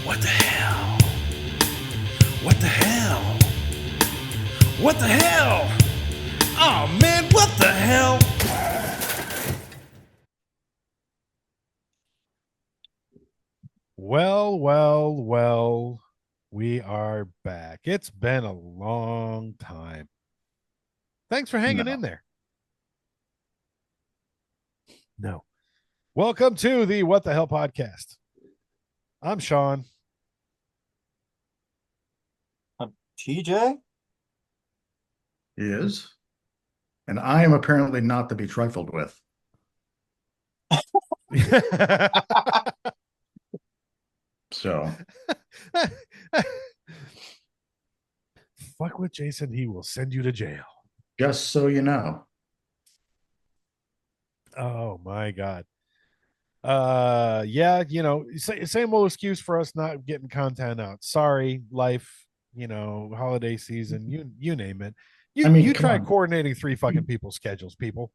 What the hell? What the hell? What the hell? Oh man, what the hell? Well, we are back. It's been a long time. Thanks for hanging in No. there. No. Welcome to the What the Hell podcast. I'm Sean. TJ? Is. And I am apparently not to be trifled with. So, Fuck with Jason, he will send you to jail. just so you know. Oh my god. Yeah, same old excuse for us not getting content out. Sorry, life, holiday season, you name it. I You mean, come try on. coordinating three fucking people's schedules, people.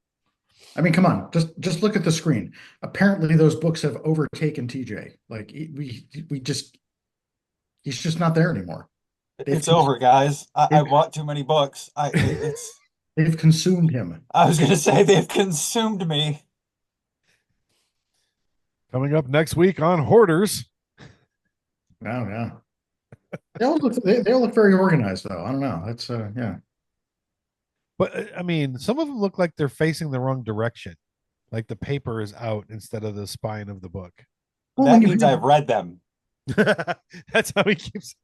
I mean, come on. Just look at the screen. Apparently, those books have overtaken TJ. Like we just he's just not there anymore. They've It's over, guys. I they've, bought too many books. It's. they've consumed him. I was gonna say they've consumed me. Coming up next week on Hoarders. No, no. They all look very organized though. I don't know. That's yeah. But I mean, some of them look like they're facing the wrong direction. Like the paper is out instead of the spine of the book. Well, That means I've read them. That's how he keeps.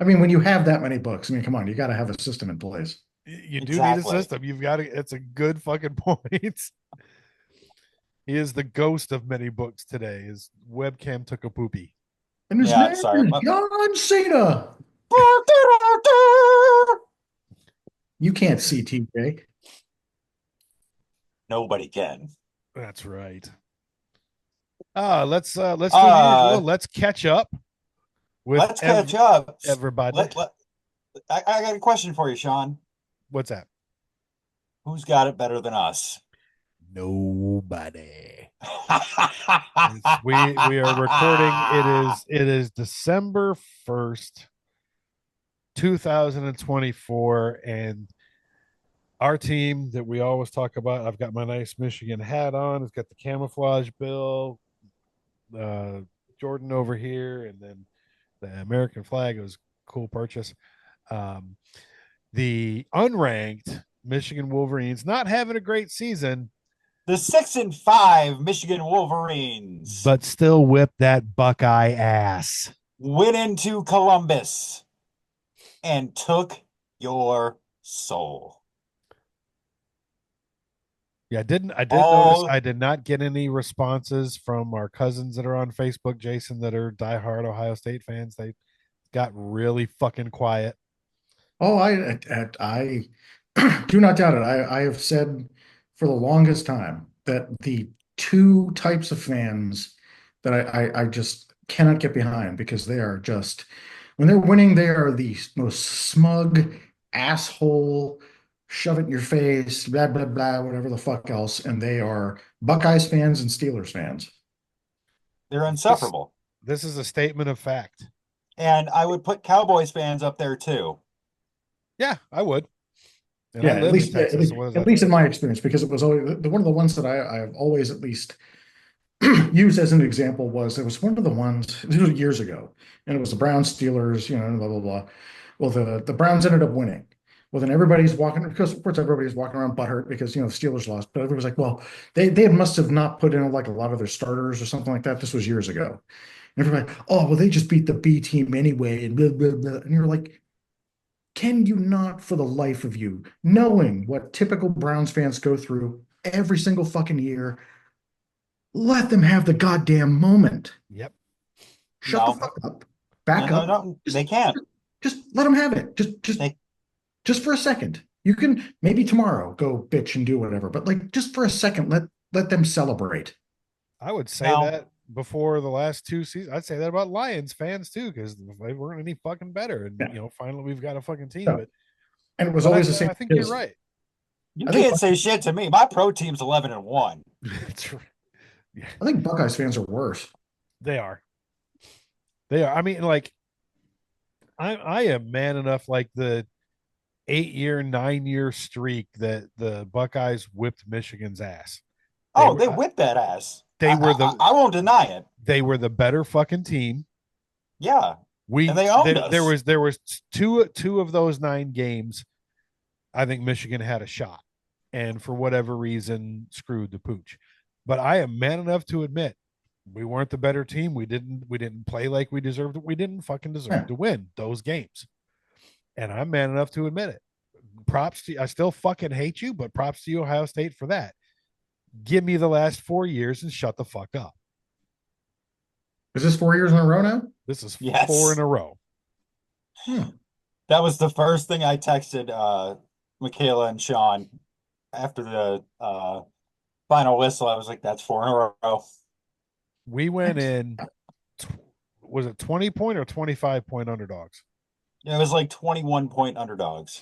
I mean, when you have that many books, I mean, come on, you got to have a system in place. You do need a Exactly. system. You've got to. It's a good fucking point. He is the ghost of many books today. His webcam took a poopy. And his Yeah, name sorry. is John Cena. You can't see TJ. Nobody can. That's right. Let's do the Uh, usual. Let's catch up with let's catch up. everybody. I got a question for you, Sean. What's that? Who's got it better than us? Nobody. We are recording. It is December 1st, 2024, and our team that we always talk about. I've got my nice Michigan hat on. It's got the camouflage bill, Jordan over here, and then the American flag. It was a cool purchase. Um, the unranked Michigan Wolverines not having a great season, The 6-5 Michigan Wolverines but still whip that Buckeye ass. went into Columbus and took your soul. Yeah, I did notice All I did not get any responses from our cousins that are on Facebook, Jason, that are diehard Ohio State fans. They got really fucking quiet. Oh, I do not doubt it. I have said for the longest time that the two types of fans that I just cannot get behind because they are just when they're winning, they are the most smug asshole, shove it in your face, blah blah blah, whatever the fuck else, and they are Buckeyes fans and Steelers fans. they're This insufferable. this is a statement of fact. And I would put Cowboys fans up there too. Yeah, I would. And Yeah, I live in Texas, so what does at that least do? in my experience, because it was always one of the ones that I have always at least used as an example was it was one of the ones this was years ago, and it was the Browns Steelers, blah blah blah. Well, the Browns ended up winning. Well, then everybody's walking because of course everybody's walking around butthurt because the Steelers lost, but everybody's like, well, they must have not put in like a lot of their starters or something like that. This was years ago. And everybody, oh well, they just beat the B team anyway, and blah blah blah. And you're like, can you not, for the life of you, knowing what typical Browns fans go through every single fucking year, let them have the goddamn moment. Yep. Shut the No, fuck up. no, Back no, up. no. Just, They can't. just let them have it. Just, They, just for a second. You can maybe tomorrow go bitch and do whatever, but like just for a second, let them celebrate. I would say no, that before the last two seasons. I'd say that about Lions fans too, because they weren't any fucking better. And Yeah. finally we've got a fucking team. So, But and it was but always the I same think you're because right. you I think can't say shit to me. My pro team's 11-1. It's, yeah, I think Buckeyes fans are worse. they are. They are. I mean, like, I am man enough. Like the 8 year, 9 year streak that the Buckeyes whipped Michigan's ass. They Oh, were they whipped that ass. they were the I won't deny it. they were the better fucking team. Yeah, and We they owned there us. was two of those 9 games. I think Michigan had a shot, and for whatever reason, screwed the pooch. But I am man enough to admit we weren't the better team. We didn't play like we deserved. We didn't fucking deserve Yeah. to win those games, and I'm man enough to admit it. Props to I still fucking hate you, but props to you, Ohio State, for that. Give me the last 4 years and shut the fuck up. Is this 4 years in a row now? This is Yes. 4 in a row. That was the first thing I texted Michaela and Sean after the final whistle. I was like, that's 4 in a row. We went in, was it 20-point or 25-point underdogs? It was like 21-point underdogs.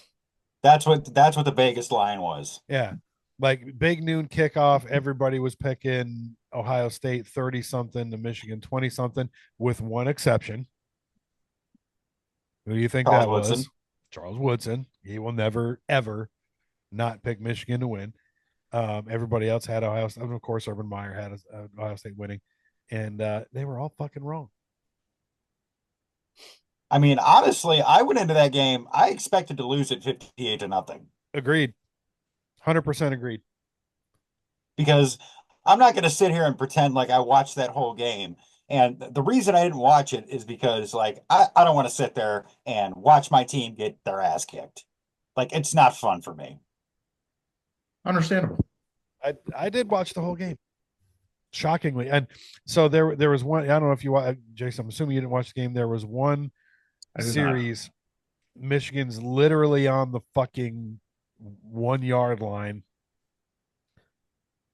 That's what the Vegas line was. Yeah. Like big noon kickoff, everybody was picking Ohio State 30 something to Michigan 20 something, with one exception. Who do you think Charles that was? Woodson. Charles Woodson. He will never, ever not pick Michigan to win. Everybody else had Ohio State. Of course, Urban Meyer had Ohio State winning, and they were all fucking wrong. I mean, honestly, I went into that game. I expected to lose at 58-0 Agreed. 100% agreed. because I'm not going to sit here and pretend like I watched that whole game. And the reason I didn't watch it is because, like, I don't want to sit there and watch my team get their ass kicked. Like, it's not fun for me. Understandable. I did watch the whole game, shockingly, and so there was one. I don't know if you watched, Jason. I'm assuming you didn't watch the game. There was one I did not. series. Michigan's literally on the fucking 1 yard line.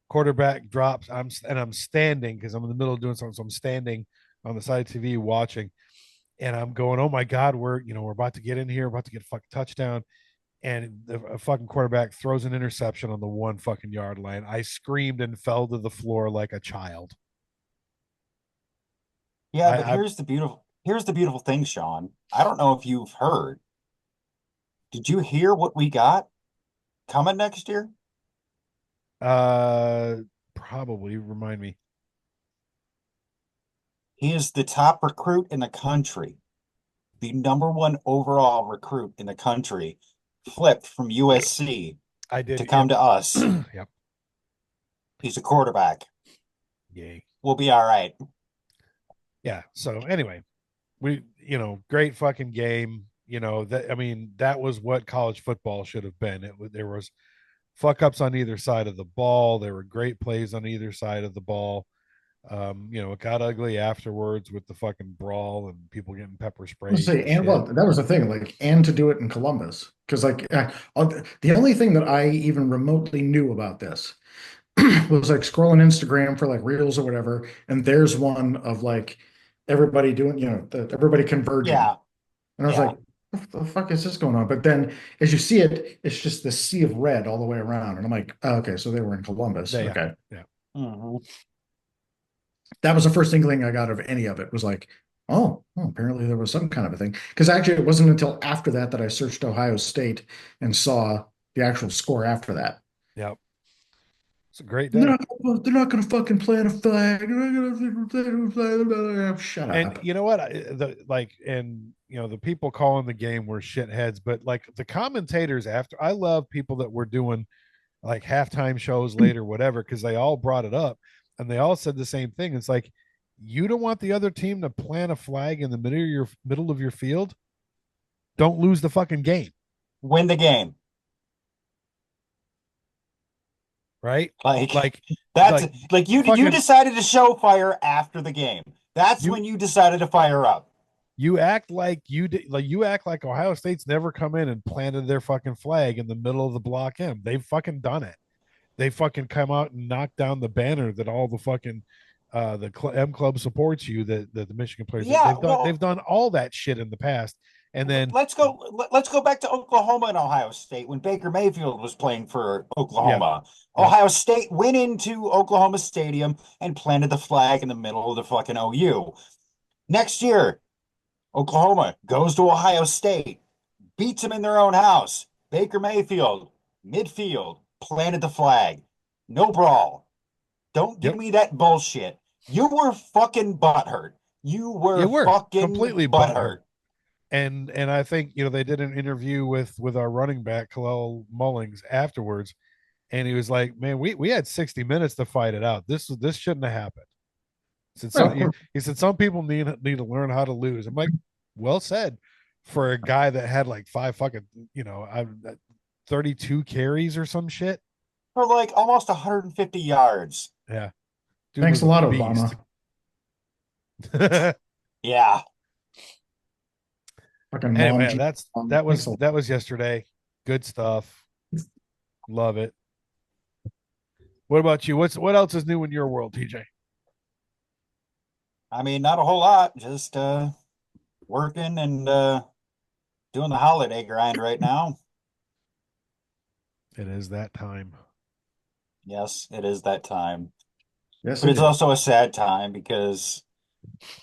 Quarterback drops. I'm standing because I'm in the middle of doing something. So I'm standing on the side of TV watching, and I'm going, "Oh my god, we're about to get in here, about to get a fucking touchdown." And a fucking quarterback throws an interception on the 1 fucking yard line. I screamed and fell to the floor like a child. Yeah, but I here's the beautiful thing, Sean. I don't know if you've heard. Did you hear what we got coming next year? Probably remind me. He is the top recruit in the country, the #1 overall recruit in the country, flipped from USC I did to come to us. Yep. He's a quarterback. Yay. We'll be all right. Yeah. So anyway, we great fucking game. That was what college football should have been. There was fuck ups on either side of the ball. There were great plays on either side of the ball. It got ugly afterwards with the fucking brawl and people getting pepper sprayed. Let's say, and well, that was the thing, like, and to do it in Columbus, because the only thing that I even remotely knew about this was like scrolling Instagram for like reels or whatever, and there's one of like everybody doing, everybody converging, Yeah. and I was like, what the fuck is this going on? But then as you see it, it's just this sea of red all the way around, and I'm like, oh, okay, so they were in Columbus. Yeah, okay, yeah. Mhm. That was the first inkling I got of any of it, was like, oh, apparently there was some kind of a thing. Because actually, it wasn't until after that that I searched Ohio State and saw the actual score after that. Yep. It's a great day. They're not going to fucking plant a flag. Shut And up. you know what? The people calling the game were shitheads, but like the commentators after, I love people that were doing like halftime shows later, whatever, because they all brought it up and they all said the same thing. It's like, you don't want the other team to plant a flag in the middle of your field. Don't lose the fucking game. Win the game. Right? Like that's like you decided to show fire after the game. That's when you decided to fire up. You act like you act like Ohio State's never come in and planted their fucking flag in the middle of the block M. They've fucking done it. They fucking come out and knock down the banner that all the fucking M Club supports you, that the Michigan players. Yeah, they've done all that shit in the past. And then let's go back to Oklahoma and Ohio State when Baker Mayfield was playing for Oklahoma. Yeah. Ohio State went into Oklahoma Stadium and planted the flag in the middle of the fucking OU. Next year, Oklahoma goes to Ohio State, beats them in their own house. Baker Mayfield, midfield, planted the flag. No brawl. Don't give Yep. me that bullshit. You were fucking butthurt. You Yeah, were we're fucking completely butthurt. butthurt. And I think they did an interview with our running back Kalel Mullings afterwards, and he was like, "Man, we had 60 minutes to fight it out. This shouldn't have happened." He said, Oh, some, of course. he said some people need to learn how to lose. I'm like, well said, for a guy that had like five fucking 32 carries or some shit. For like almost 150 yards. Yeah, dude Thanks was a lot, beast. Obama. Yeah. Fucking mom. Anyway, that Thanks was a lot. that was yesterday. Good stuff. Love it. What about you? What else is new in your world, TJ? I mean, not a whole lot. Just working and doing the holiday grind right now. It is that time. Yes, it is that time. Yes, But it it's is. also a sad time because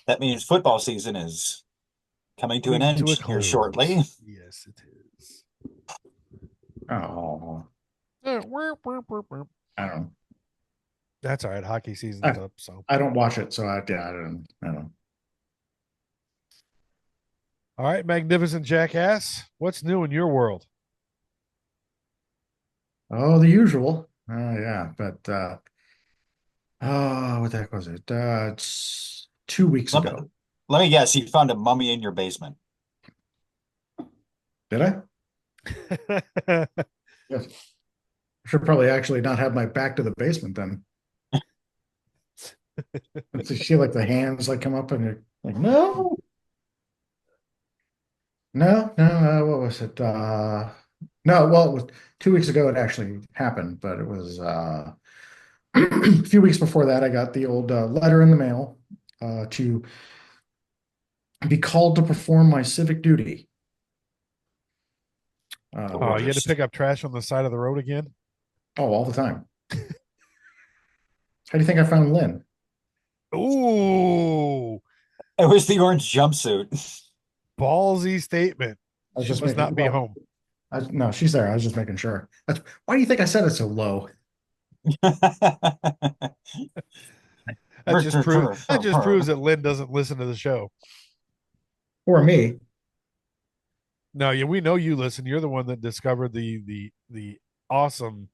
that means football season is coming to an Coming end to a here close. shortly. Yes, it is. Oh, I don't know. That's all right. Hockey season's I, up, so I don't watch it, so I don't. all right, magnificent jackass. What's new in your world? Oh, the usual. Yeah, but oh, what the heck was it? It's 2 weeks Let me, ago. let me guess, you found a mummy in your basement. Did I? Yes. Should probably actually not have my back to the basement then. But you see like the hands like come up and you're like, no, no. What was it? No, well, it was 2 weeks ago it actually happened, but it was a few weeks before that I got the old letter in the mail to be called to perform my civic duty. Oh, you had to Gorgeous. pick up trash on the side of the road again? Oh, all the time. How do you think I found Lynn? Ooh, It was the orange jumpsuit. ballsy statement. I was She just must making, not be well, home. no, she's there. I was just making sure. Why do you think I said it so low? That just proves that Lynn doesn't listen to the show. Or me. No, yeah, we know you listen. You're the one that discovered the awesome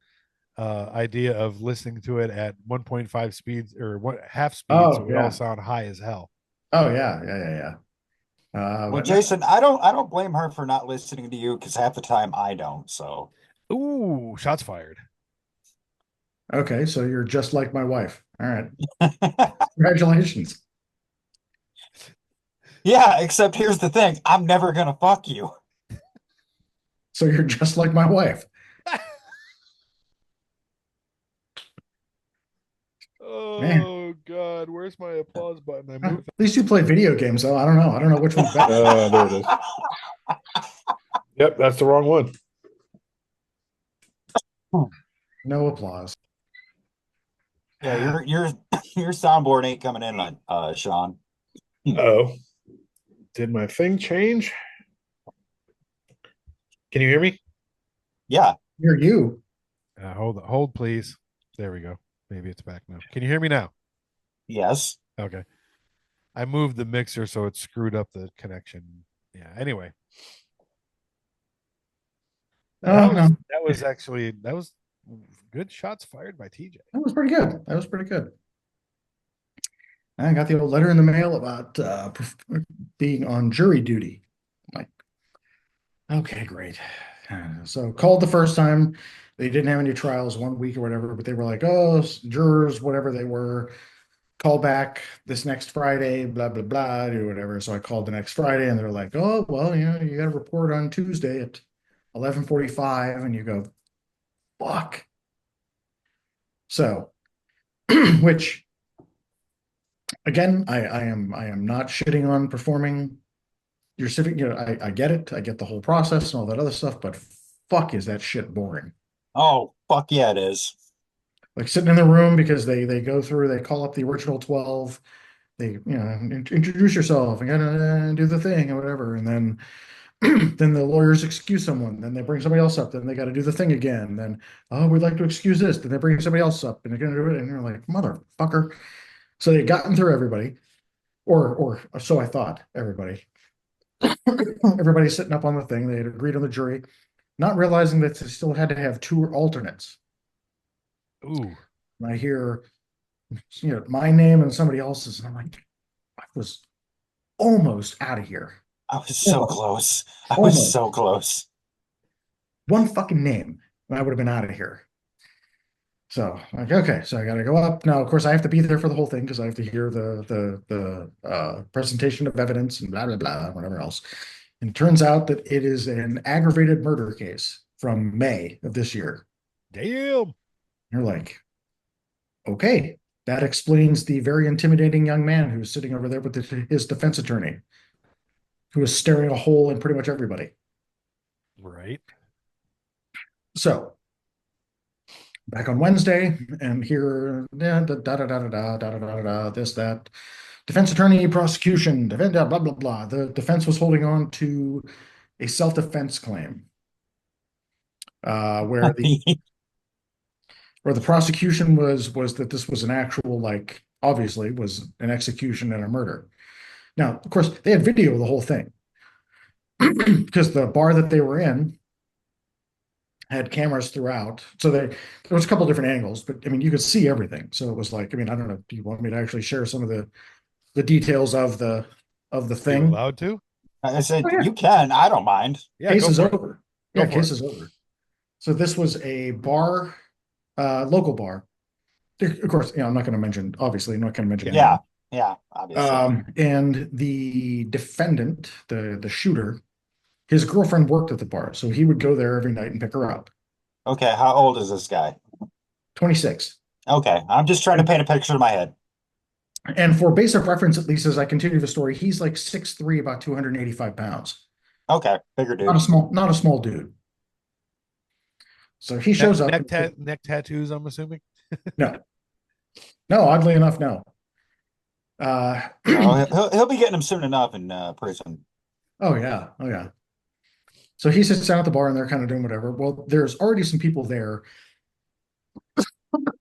idea of listening to it at 1.5 speeds or what half speed, so Oh, we all yeah. sound high as hell. Oh, yeah. Well, But no, Jason, I don't blame her for not listening to you because half the time I don't. So Ooh, shots fired. okay, so you're just like my wife. All right. Congratulations. yeah, except here's the thing, I'm never gonna fuck you. So you're just like my wife. Man, Oh God, where's my applause button? I at moved. least you play video games, though. I don't know. I don't know which one's better. There it is. Yep, that's the wrong one. No applause. Yeah, your soundboard ain't coming in on Sean. Oh, did my thing change? Can you hear me? Yeah, You're you. Hold, please. There we go. Maybe it's back now. Can you hear me now? yes. Okay. I moved the mixer so it screwed up the connection. Yeah. Anyway, Oh, no. that was good shots fired by TJ. That was pretty good. That was pretty good. I got the old letter in the mail about being on jury duty. I'm like, okay, great. So called the first time. They didn't have any trials 1 week or whatever, but they were like, oh, jurors, whatever they were, call back this next Friday, blah, blah, blah, or whatever. So I called the next Friday and they're like, oh, well, you got to report on Tuesday at 11:45. And you go, fuck. So, which again, I am not shitting on performing your civic, I get it. I get the whole process and all that other stuff, but fuck, is that shit boring. Oh, fuck yeah, it is. Like sitting in the room because they go through, they call up the original 12, introduce yourself and gotta do the thing or whatever. And then then the lawyers excuse someone, then they bring somebody else up, then they got to do the thing again. Then, oh, we'd like to excuse this. Then they bring somebody else up and they're gonna do it. And you're like, motherfucker. So they gotten through everybody, or so I thought, everybody. Everybody's sitting up on the thing. They had agreed on the jury, not realizing that they still had to have two alternates. Ooh. And I hear, my name and somebody else's, and I'm like, I was almost out of here. I was so Almost. close. I was Almost. so close. One fucking name, and I would have been out of here. So like, okay, so I got to go up now. Of course, I have to be there for the whole thing because I have to hear the presentation of evidence and blah blah blah, whatever else. And it turns out that it is an aggravated murder case from May of this year. Damn. You're like, okay, that explains the very intimidating young man who's sitting over there with his defense attorney, who is staring a hole in pretty much everybody. Right. So back on Wednesday, and here, yeah, this, that. Defense attorney, prosecution, defend, blah, blah, blah. The defense was holding on to a self-defense claim, where the prosecution was that this was an actual, like, obviously was an execution and a murder. Now, of course, they had video of the whole thing because the bar that they were in had cameras throughout. So there was a couple different angles, but I mean, you could see everything. So it was like, I mean, I don't know. Do you want me to actually share some of the details of the Are you thing? allowed to? I said, Oh, yeah. you can. I don't mind. Yeah, Case go is for it. over. Go Yeah, for case it. is over. So this was a bar, local bar. Of course, I'm not going to mention, obviously, I'm not going to mention. Yeah, yeah, obviously. And the defendant, the shooter, his girlfriend worked at the bar, so he would go there every night and pick her up. Okay, how old is this guy? 26. Okay, I'm just trying to paint a picture in my head. And for basic reference, at least as I continue the story, he's like 6'3", about 285 pounds. Okay, bigger dude. Not a small dude. So he shows up. Neck tattoos, I'm assuming. No, oddly enough, no. He'll be getting him soon enough in prison. Oh yeah. So he sits down at the bar and they're kind of doing whatever. Well, there's already some people there.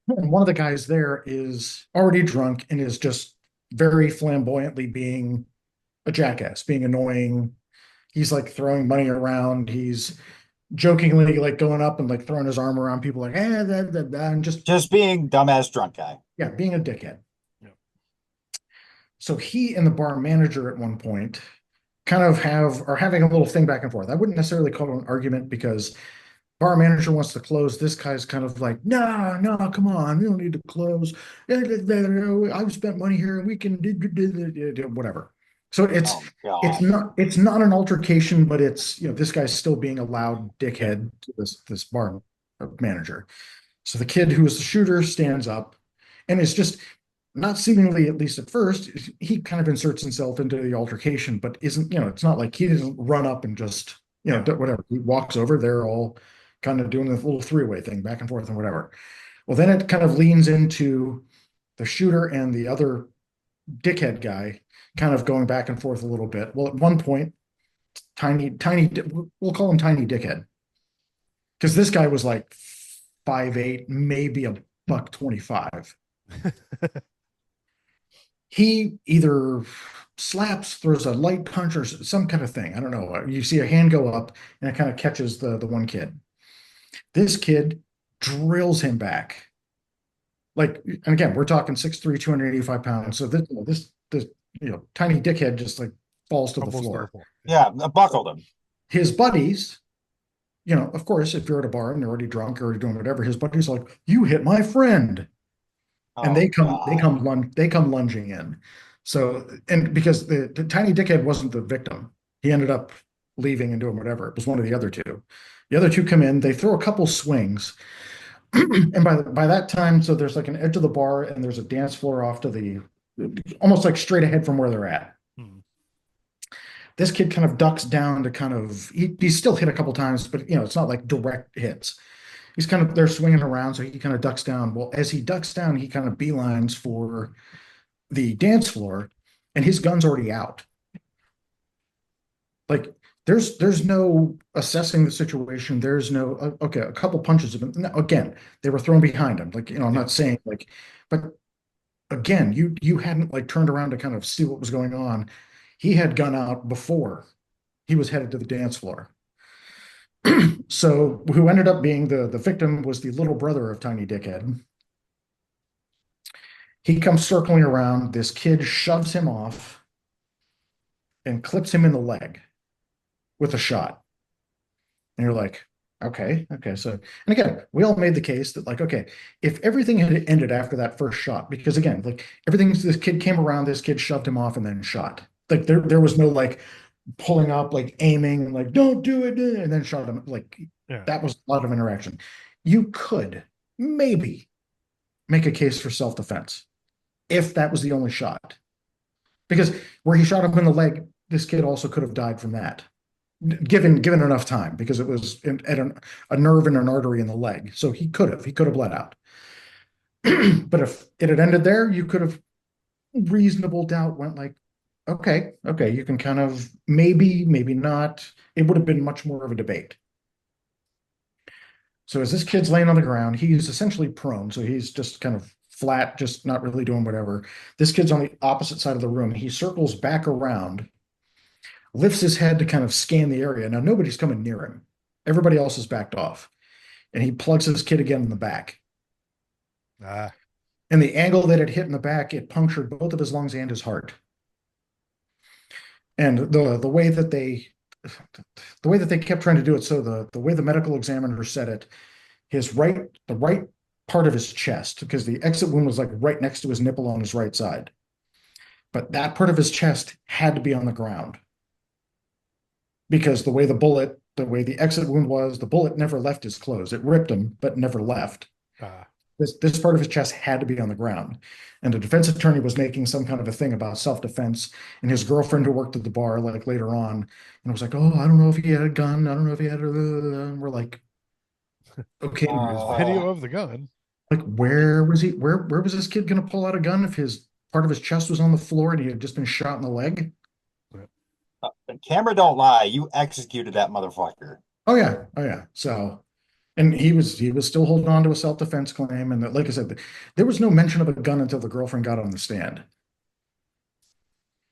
And one of the guys there is already drunk and is just very flamboyantly being a jackass, being annoying. He's like throwing money around. He's jokingly like going up and like throwing his arm around people like, and just being dumbass drunk guy. Yeah, being a dickhead. Yeah. So he and the bar manager at one point kind of are having a little thing back and forth. I wouldn't necessarily call it an argument because bar manager wants to close. This guy's kind of like, no, come on, we don't need to close. I've spent money here, and we can do whatever. So it's not an altercation, but it's this guy's still being a loud dickhead to this bar manager. So the kid who was the shooter stands up, and is just not seemingly, at least at first, he kind of inserts himself into the altercation, but isn't it's not like he doesn't run up and just whatever. He walks over. They're all kind of doing this little three-way thing back and forth and whatever. Well, then it kind of leans into the shooter and the other dickhead guy kind of going back and forth a little bit. Well, at one point, tiny, we'll call him Tiny Dickhead, because this guy was like 5'8", maybe a $125. He either slaps, throws a light punch, or some kind of thing. I don't know. You see a hand go up, and it kind of catches the one kid. This kid drills him back. Like, and again, we're talking 6'3", 285 pounds. So this Tiny Dickhead just like falls to the floor. Yeah, buckled him. His buddies, of course, if you're at a bar and they're already drunk or doing whatever, his buddies are like, "You hit my friend." And they come lunging in. So, and because the Tiny Dickhead wasn't the victim, he ended up leaving and doing whatever. It was one of the other two. The other two come in, they throw a couple swings. And by that time, so there's like an edge of the bar and there's a dance floor off to the, almost like straight ahead from where they're at. This kid kind of ducks down to kind of, he's still hit a couple times, but it's not like direct hits. He's kind of, they're swinging around, so he kind of ducks down. Well, as he ducks down, he kind of beelines for the dance floor, and his gun's already out. Like there's no assessing the situation. There's no okay, a couple punches have been again, they were thrown behind him. Like, I'm not saying like, but again, you hadn't like turned around to kind of see what was going on. He had gun out before he was headed to the dance floor. So who ended up being the victim was the little brother of Tiny Dickhead. He comes circling around. This kid shoves him off and clips him in the leg with a shot. And you're like, okay. So, and again, we all made the case that like, okay, if everything had ended after that first shot, because again, like everything, this kid came around, this kid shoved him off and then shot. Like there was no like pulling up, like aiming and like, don't do it, and then shot him. Like that was a lot of interaction. You could maybe make a case for self-defense if that was the only shot. Because where he shot him in the leg, this kid also could have died from that. Given enough time, because it was at a nerve and an artery in the leg. So he could have bled out. But if it had ended there, you could have reasonable doubt went like, okay, you can kind of maybe not. It would have been much more of a debate. So as this kid's laying on the ground, he's essentially prone. So he's just kind of flat, just not really doing whatever. This kid's on the opposite side of the room. He circles back around, lifts his head to kind of scan the area. Now nobody's coming near him. Everybody else is backed off. And he plugs his kid again in the back. And the angle that it hit in the back, it punctured both of his lungs and his heart. And the way that they kept trying to do it, so the way the medical examiner said it, the right part of his chest, because the exit wound was like right next to his nipple on his right side. But that part of his chest had to be on the ground. Because the way the exit wound was, the bullet never left his clothes. It ripped him, but never left. This part of his chest had to be on the ground. And the defense attorney was making some kind of a thing about self-defense, and his girlfriend who worked at the bar, like later on, and was like, oh, I don't know if he had a gun. I don't know if he had and we're like, okay. There's video of the gun. Like, where was he? Where was this kid going to pull out a gun if his part of his chest was on the floor and he had just been shot in the leg? The camera don't lie. You executed that motherfucker. Oh yeah. So, and he was still holding on to a self-defense claim. And like I said, there was no mention of a gun until the girlfriend got on the stand.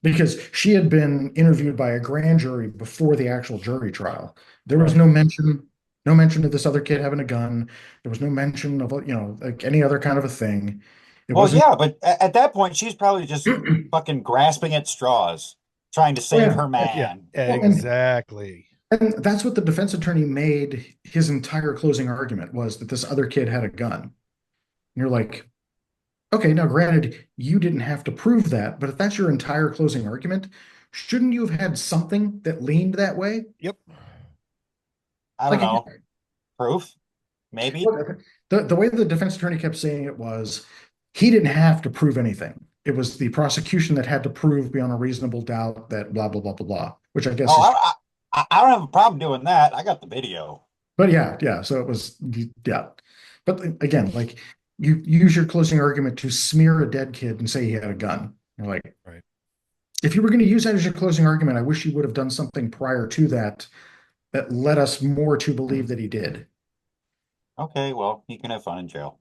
Because she had been interviewed by a grand jury before the actual jury trial. There was no mention of this other kid having a gun. There was no mention of, like any other kind of a thing. Yeah, but at that point, she's probably just fucking grasping at straws, trying to save her man. Yeah, exactly. And that's what the defense attorney made his entire closing argument, was that this other kid had a gun. And you're like, okay, now granted, you didn't have to prove that, but if that's your entire closing argument, shouldn't you have had something that leaned that way? Yep. I don't know. Proof? Maybe. The way the defense attorney kept saying it was, he didn't have to prove anything. It was the prosecution that had to prove beyond a reasonable doubt that blah, blah, blah, blah, blah, which I guess I don't have a problem doing that. I got the video. But yeah. So it was, yeah. But again, like, you use your closing argument to smear a dead kid and say he had a gun. You're like, right. If you were going to use that as your closing argument, I wish you would have done something prior to that led us more to believe that he did. Okay, well, he can have fun in jail.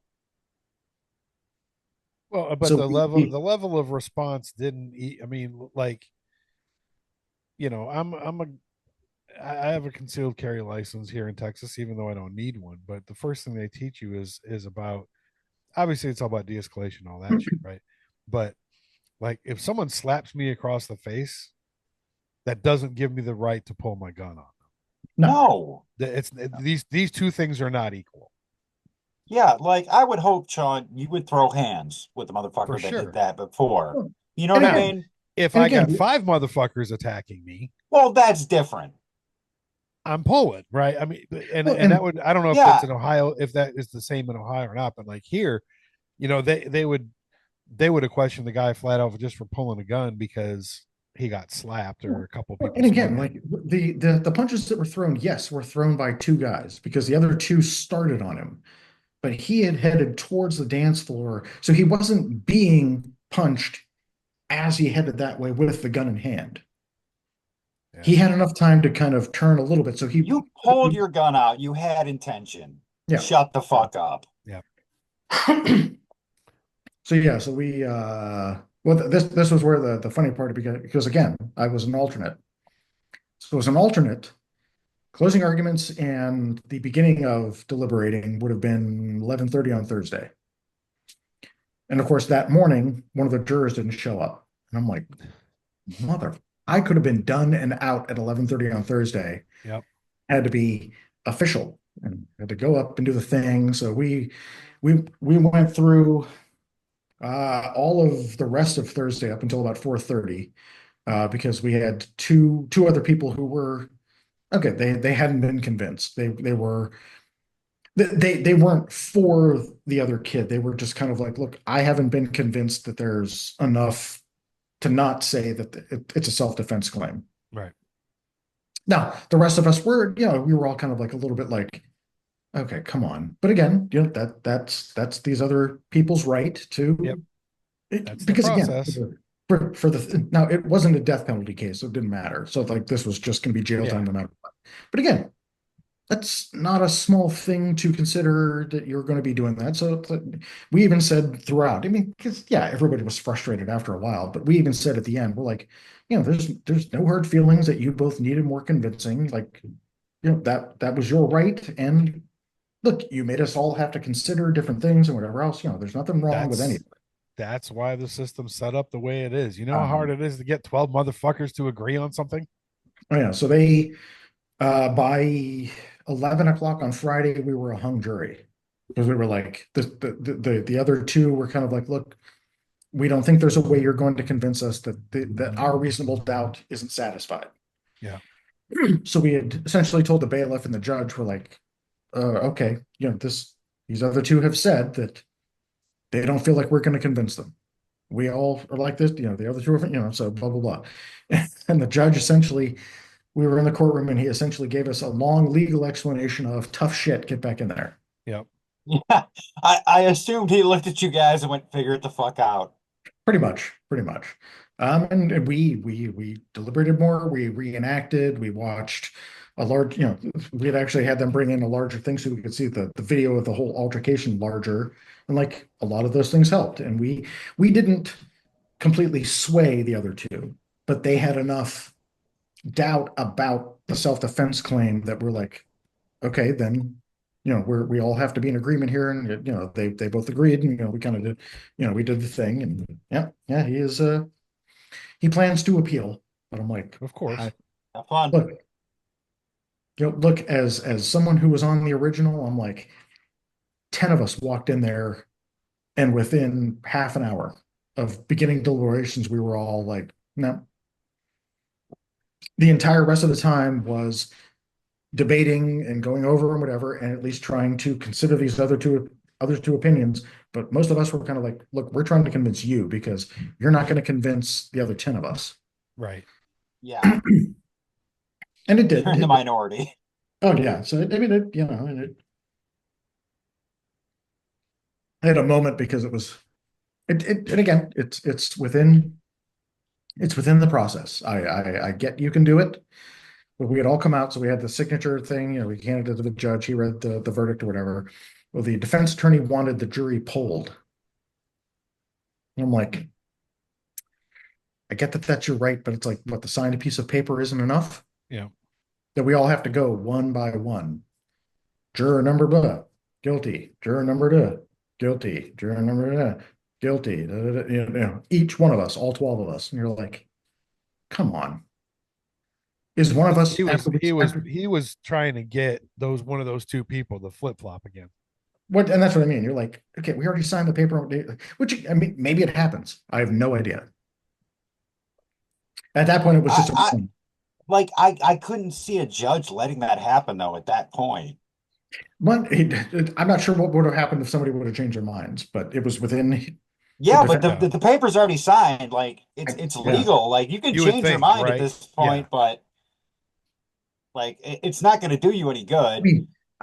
Well, but the level of response didn't. I mean, like, I have a concealed carry license here in Texas, even though I don't need one. But the first thing they teach you is about, obviously it's all about de-escalation, all that shit, right? But like, if someone slaps me across the face, that doesn't give me the right to pull my gun on them. No. These two things are not equal. Yeah, like I would hope, Sean, you would throw hands with the motherfucker that did that before. You know what I mean? If I got 5 motherfuckers attacking me, well, that's different. I'm pulling, right? I mean, and that would, I don't know if that's in Ohio, if that is the same in Ohio or not, but like here, they would have questioned the guy flat out just for pulling a gun because he got slapped or a couple people. And again, like the punches that were thrown, yes, were thrown by 2 guys because the other 2 started on him. But he had headed towards the dance floor, so he wasn't being punched as he headed that way with the gun in hand. Yeah. He had enough time to kind of turn a little bit. So You pulled your gun out. You had intention. yeah. Shut the fuck up. Yeah. So yeah, so we well this was where the funny part because again, I was an alternate. So it was an alternate. Closing arguments and the beginning of deliberating would have been 11:30 on Thursday. And of course, that morning, one of the jurors didn't show up. And I'm like, mother, I could have been done and out at 11:30 on Thursday. Yep. Had to be official and had to go up and do the thing. So we went through all of the rest of Thursday up until about 4:30 because we had two other people who were okay. They hadn't been convinced. They weren't for the other kid. They were just kind of like, look, I haven't been convinced that there's enough to not say that it's a self-defense claim. Right. Now, the rest of us were, we were all kind of like a little bit like, okay, come on. But again, that's these other people's right to, Yep. That's because the again, process. for the now it wasn't a death penalty case, so it didn't matter. So like this was just going to be jail time no matter what. But again, that's not a small thing to consider that you're going to be doing that. So we even said throughout, I mean, because yeah, everybody was frustrated after a while, but we even said at the end, we're like, there's no hard feelings that you both needed more convincing. Like, that was your right. And look, you made us all have to consider different things and whatever else. There's nothing wrong with anything. That's why the system's set up the way it is. You know how hard it is to get 12 motherfuckers to agree on something? Oh yeah. So they by 11 o'clock on Friday, we were a hung jury because we were like the other two were kind of like, look, we don't think there's a way you're going to convince us that our reasonable doubt isn't satisfied. Yeah. So we had essentially told the bailiff and the judge, we're like, okay, these other two have said that they don't feel like we're going to convince them. We all are like this, the other two are, so blah, blah, blah. And the judge essentially, we were in the courtroom and he essentially gave us a long legal explanation of tough shit, get back in there. Yep. Yeah. I assumed he looked at you guys and went, figure it the fuck out. Pretty much. And we deliberated more, we reenacted, we watched a large, we had actually had them bring in a larger thing so we could see the video of the whole altercation larger. And like a lot of those things helped. And we didn't completely sway the other two, but they had enough doubt about the self-defense claim that we're like, okay, then we all have to be in agreement here, and they both agreed, and we kind of did, we did the thing, and yeah, he plans to appeal, but I'm like, of course, have fun. Look, as someone who was on the original, I'm like, 10 of us walked in there, and within half an hour of beginning deliberations, we were all like, no. The entire rest of the time was debating and going over and whatever, and at least trying to consider these other two opinions. But most of us were kind of like, look, we're trying to convince you because you're not going to convince the other 10 of us. Right. Yeah. And it did. You're in the minority. Oh yeah. So I mean, and I had a moment because it was, and again, it's within the process. I get you can do it. But we had all come out, so we had the signature thing, we handed it to the judge, he read the verdict or whatever. Well, the defense attorney wanted the jury polled. And I'm like, I get that that's your right, but it's like, what, the signed piece of paper isn't enough? Yeah. That we all have to go one by one. Juror number blah, guilty. Juror number two, guilty. Juror number guilty. Each one of us, all 12 of us. And you're like, come on. Is one of us he was trying to get one of those two people to flip-flop again. What, and that's what I mean. You're like, okay, we already signed the paper, which I mean, maybe it happens. I have no idea. At that point, it was just I couldn't see a judge letting that happen though at that point. But I'm not sure what would have happened if somebody would have changed their minds, but it was within. Yeah, but the paper's already signed. Like it's legal. Like you can change your mind at this point, but like it's not going to do you any good.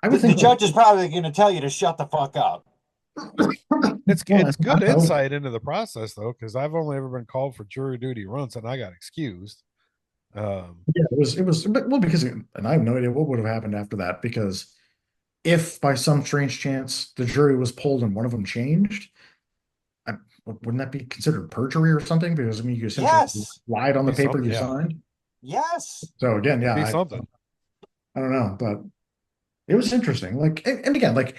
I would the judge is probably going to tell you to shut the fuck up. It's Well, it's and I good know, insight into the process though, because I've only ever been called for jury duty once, and I got excused. yeah, well, because, and I have no idea what would have happened after that, because if by some strange chance the jury was pulled and one of them changed, I, wouldn't that be considered perjury or something? Because I mean, you essentially Yes. lied on the Be paper something, you yeah, signed. Yes. So again, yeah, be something. I don't know, but it was interesting. Like, and again, like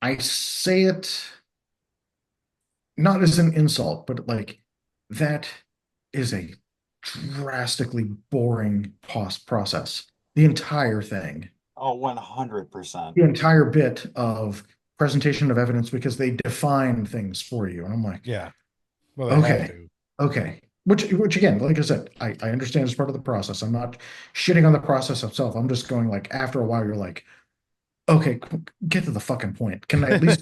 I say it not as an insult, but like that is a drastically boring process. The entire thing, Oh, 100%. the entire bit of presentation of evidence, because they define things for you. And I'm like, Yeah, well, they have okay, to. okay. Which again, like I said, I understand as part of the process. I'm not shitting on the process itself. I'm just going like after a while, you're like, okay, get to the fucking point. Can I at least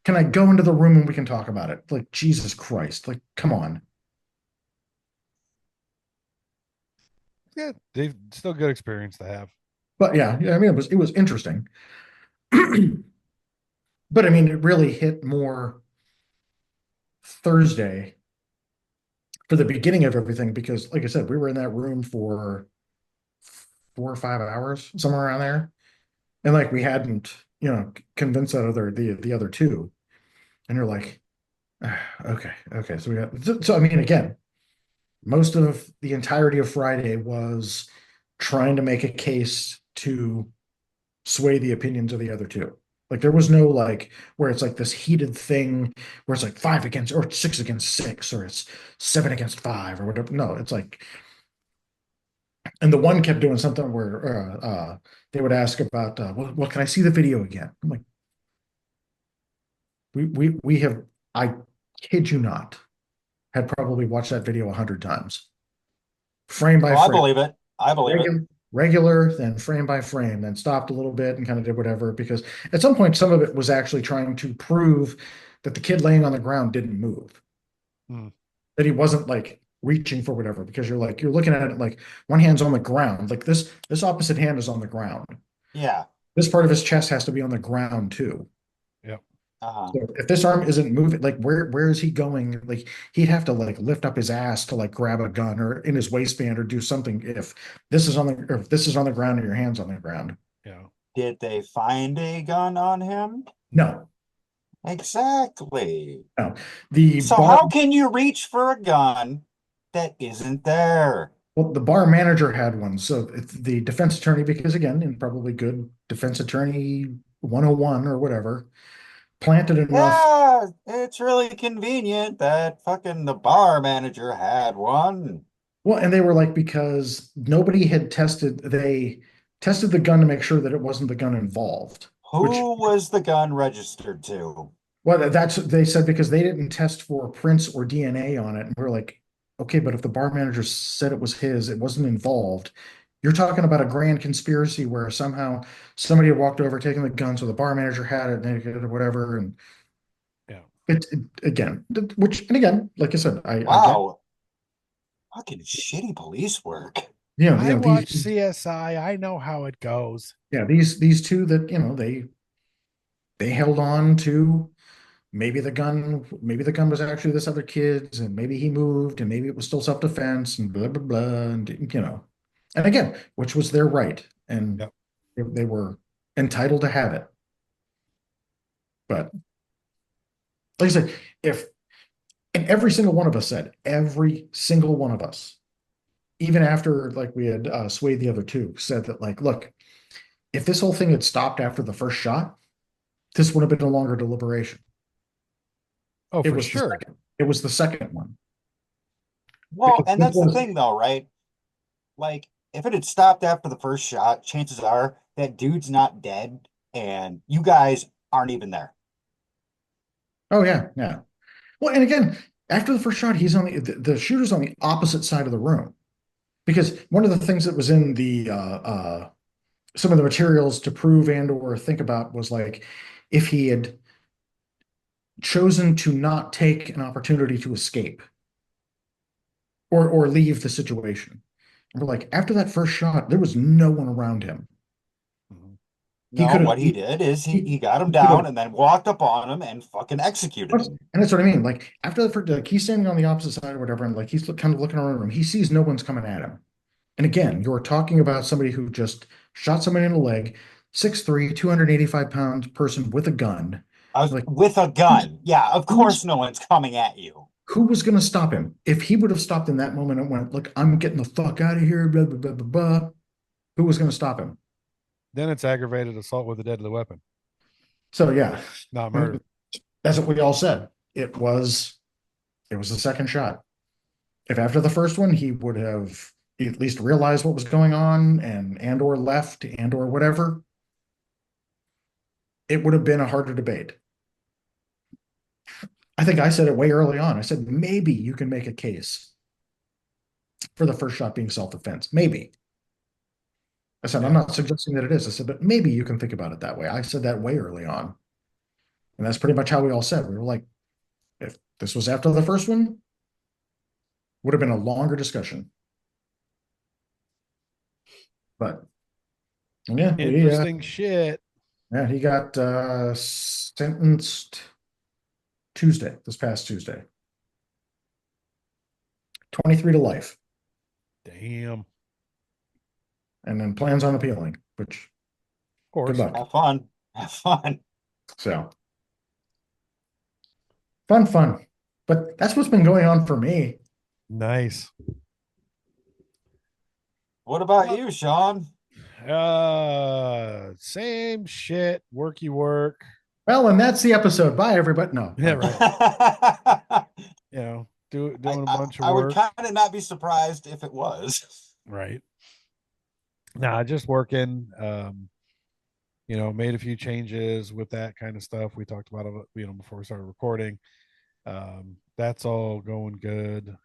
can I go into the room and we can talk about it? Like, Jesus Christ, like, come on. Yeah, they've still good experience to have. But yeah, I mean, it was interesting. But I mean, it really hit more Thursday for the beginning of everything because, like I said, we were in that room for 4 or 5 hours, somewhere around there, and like we hadn't, convinced the other two, and you're like, okay, okay, so we got so I mean, again, most of the entirety of Friday was trying to make a case to sway the opinions of the other two. Like there was no like where it's like this heated thing where it's like five against or six against six or it's 7 against 5 or whatever. No, it's like, and the one kept doing something where they would ask about well, can I see the video again? I'm like, we have, I kid you not, had probably watched that video 100 times, frame by Oh, I frame, believe it. I believe it. regular, then frame by frame, then stopped a little bit and kind of did whatever. Because at some point, some of it was actually trying to prove that the kid laying on the ground didn't move, Hmm. that he wasn't like reaching for whatever. Because you're looking at it like one hand's on the ground, like this opposite hand is on the ground. Yeah. This part of his chest has to be on the ground too. Yeah. Uh-huh. So if this arm isn't moving, like where is he going? Like he'd have to like lift up his ass to like grab a gun or in his waistband or do something if this is on the or if this is on the ground and your hand's on the ground. Yeah. Did they find a gun on him? No, Exactly. no. The So bar how can you reach for a gun that isn't there? well, the bar manager had one. So it's the defense attorney, because again, in probably good defense attorney 101 or whatever, planted enough. Yeah, it's really convenient that fucking the bar manager had one. Well, and they were like, because nobody had they tested the gun to make sure that it wasn't the gun involved, which, Who was the gun registered to? well, that's, they said because they didn't test for prints or DNA on it. And we're like, okay, but if the bar manager said it was his, it wasn't involved. You're talking about a grand conspiracy where somehow somebody had walked over, taken the gun, so the bar manager had it, and whatever. And Yeah. again, which, and again, like I said, I get, Wow, fucking shitty police work. I these, watch CSI. I know how it goes. yeah, these two that, they held on to maybe the gun was actually this other kid's, and maybe he moved, and maybe it was still self-defense, and blah blah blah, and and again, which was their right, and Yep. they were entitled to have it. But like I said, if and every single one of us said, every single one of us, even after like we had swayed the other two, said that like, look, if this whole thing had stopped after the first shot, this would have been a longer deliberation. Oh, It for was the sure. second. It was the second one Well, because and this that's the was thing though, right? Like, if it had stopped after the first shot, chances are that dude's not dead and you guys aren't even there. oh yeah, yeah. Well, and again, after the first shot, he's on the shooter's on the opposite side of the room, because one of the things that was in the some of the materials to prove and or think about was like if he had chosen to not take an opportunity to escape or leave the situation. And we're like, after that first shot, there was no one around him. Mhm. He No, could have. what he did is he got him He could down have. and then walked up on him and fucking executed him. And that's what I mean. Like after like he's standing on the opposite side or whatever, and like he's kind of looking around the room. He sees no one's coming at him. And again, you're talking about somebody who just shot somebody in the leg, 6'3", 285 pound person with a gun. Like With a who's, gun. Yeah, of who's course no one's coming at you. who was going to stop him? If he would have stopped in that moment and went, "Look, I'm getting the fuck out of here," blah blah blah blah blah. Who was going to stop him? Then it's aggravated assault with a deadly weapon, So yeah, not murder. that's what we all said. It was the second shot. If after the first one he would have at least realized what was going on and or left and or whatever, it would have been a harder debate. I think I said it way early on. I said maybe you can make a case for the first shot being self-defense. Maybe. I said, I'm Yeah. not suggesting that it is. I said, but maybe you can think about it that way. I said that way early on. And that's pretty much how we all said. We were like, if this was after the first one, would have been a longer discussion. But yeah, Interesting shit. yeah, he got sentenced this past Tuesday. 23 to life. Damn. And then plans on appealing, which Of course. good luck. Have fun. Have fun. So fun. But that's what's been going on for me. Nice. What about you, Sean? Same shit. Worky work. Well, and that's the episode. Bye, everybody. No. Yeah, right. I, You know, doing a bunch of I would work. kind of not be surprised if it was. Right. Nah, just working. Made a few changes with that kind of stuff. We talked about it, before we started recording. That's all going good.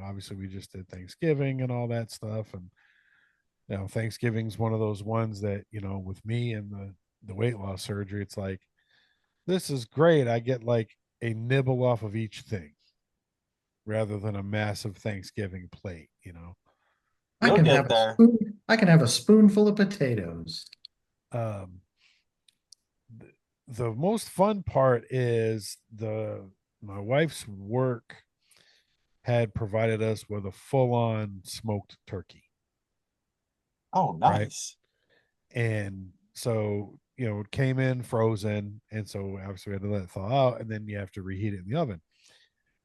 Obviously we just did Thanksgiving and all that stuff. And Thanksgiving's one of those ones that, with me and the weight loss surgery, it's like, this is great. I get like a nibble off of each thing rather than a massive Thanksgiving plate. You'll get there. I can have a spoonful of potatoes. The most fun part is my wife's work had provided us with a full-on smoked turkey. Oh, nice. Right? And so, it came in frozen. And so obviously we had to let it thaw out, and then you have to reheat it in the oven.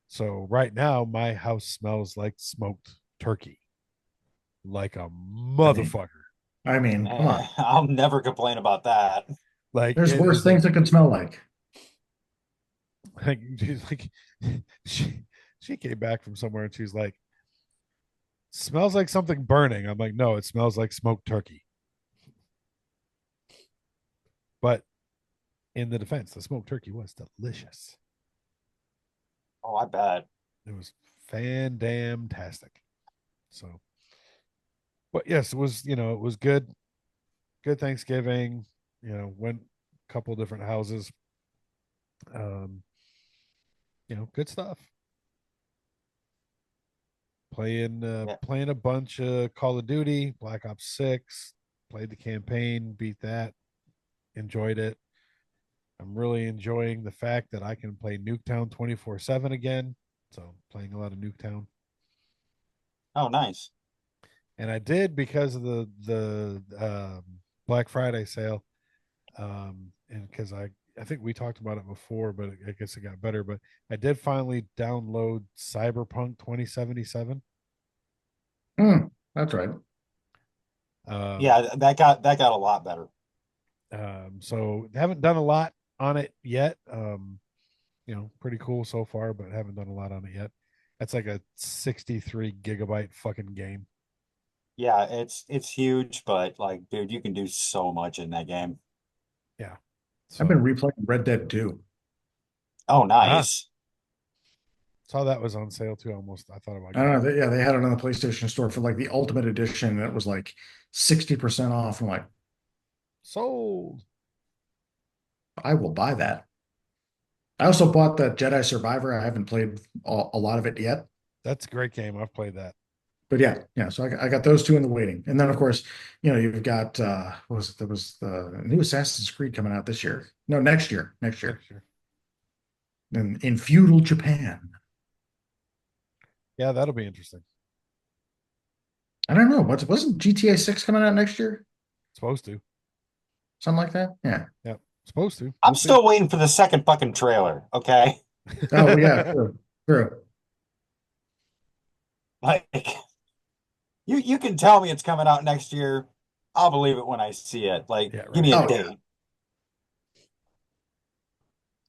So right now my house smells like smoked turkey. Like a motherfucker. I mean, come on. I'll never complain about that. Like there's worse things it could smell like. Like she came back from somewhere and she's like, smells like something burning. I'm like, no, it smells like smoked turkey. But in the defense, the smoked turkey was delicious. Oh, I bet. It was fan-damn-tastic. So, but yes, it was, it was good. Good Thanksgiving. Went a couple different houses. Good stuff. Playing a bunch of Call of Duty, Black Ops 6, played the campaign, beat that, enjoyed it. I'm really enjoying the fact that I can play Nuketown 24/7 again. So playing a lot of Nuketown. Oh, nice. And I did because of the Black Friday sale. And because I think we talked about it before, but I guess it got better. But I did finally download Cyberpunk 2077. That's right. Yeah, that got a lot better. So haven't done a lot on it yet. Pretty cool so far, but haven't done a lot on it yet. That's like a 63 gigabyte fucking game. Yeah, it's huge, but like, dude, you can do so much in that game. Yeah. So, I've been replaying Red Dead 2. Oh, nice. Saw that was on sale too. Almost, I thought about. I don't know. They had it on the PlayStation Store for like the Ultimate Edition. And it was like 60% off. I'm like, sold. I will buy that. I also bought the Jedi Survivor. I haven't played a lot of it yet. That's a great game. I've played that. But yeah. So I got those two in the waiting, and then of course, you've got what was it? There was the new Assassin's Creed coming out this year. No, next year, Next year. in feudal Japan. Yeah, that'll be interesting. I don't know. Wasn't GTA 6 coming out next year? Supposed to. Something like that? Yeah. Yeah. Supposed to. I'm We'll see. still waiting for the second fucking trailer. Okay. Oh yeah, true. True. Like you can tell me it's coming out next year. I'll believe it when I see it. Like, Yeah, give right. me a Oh yeah. date.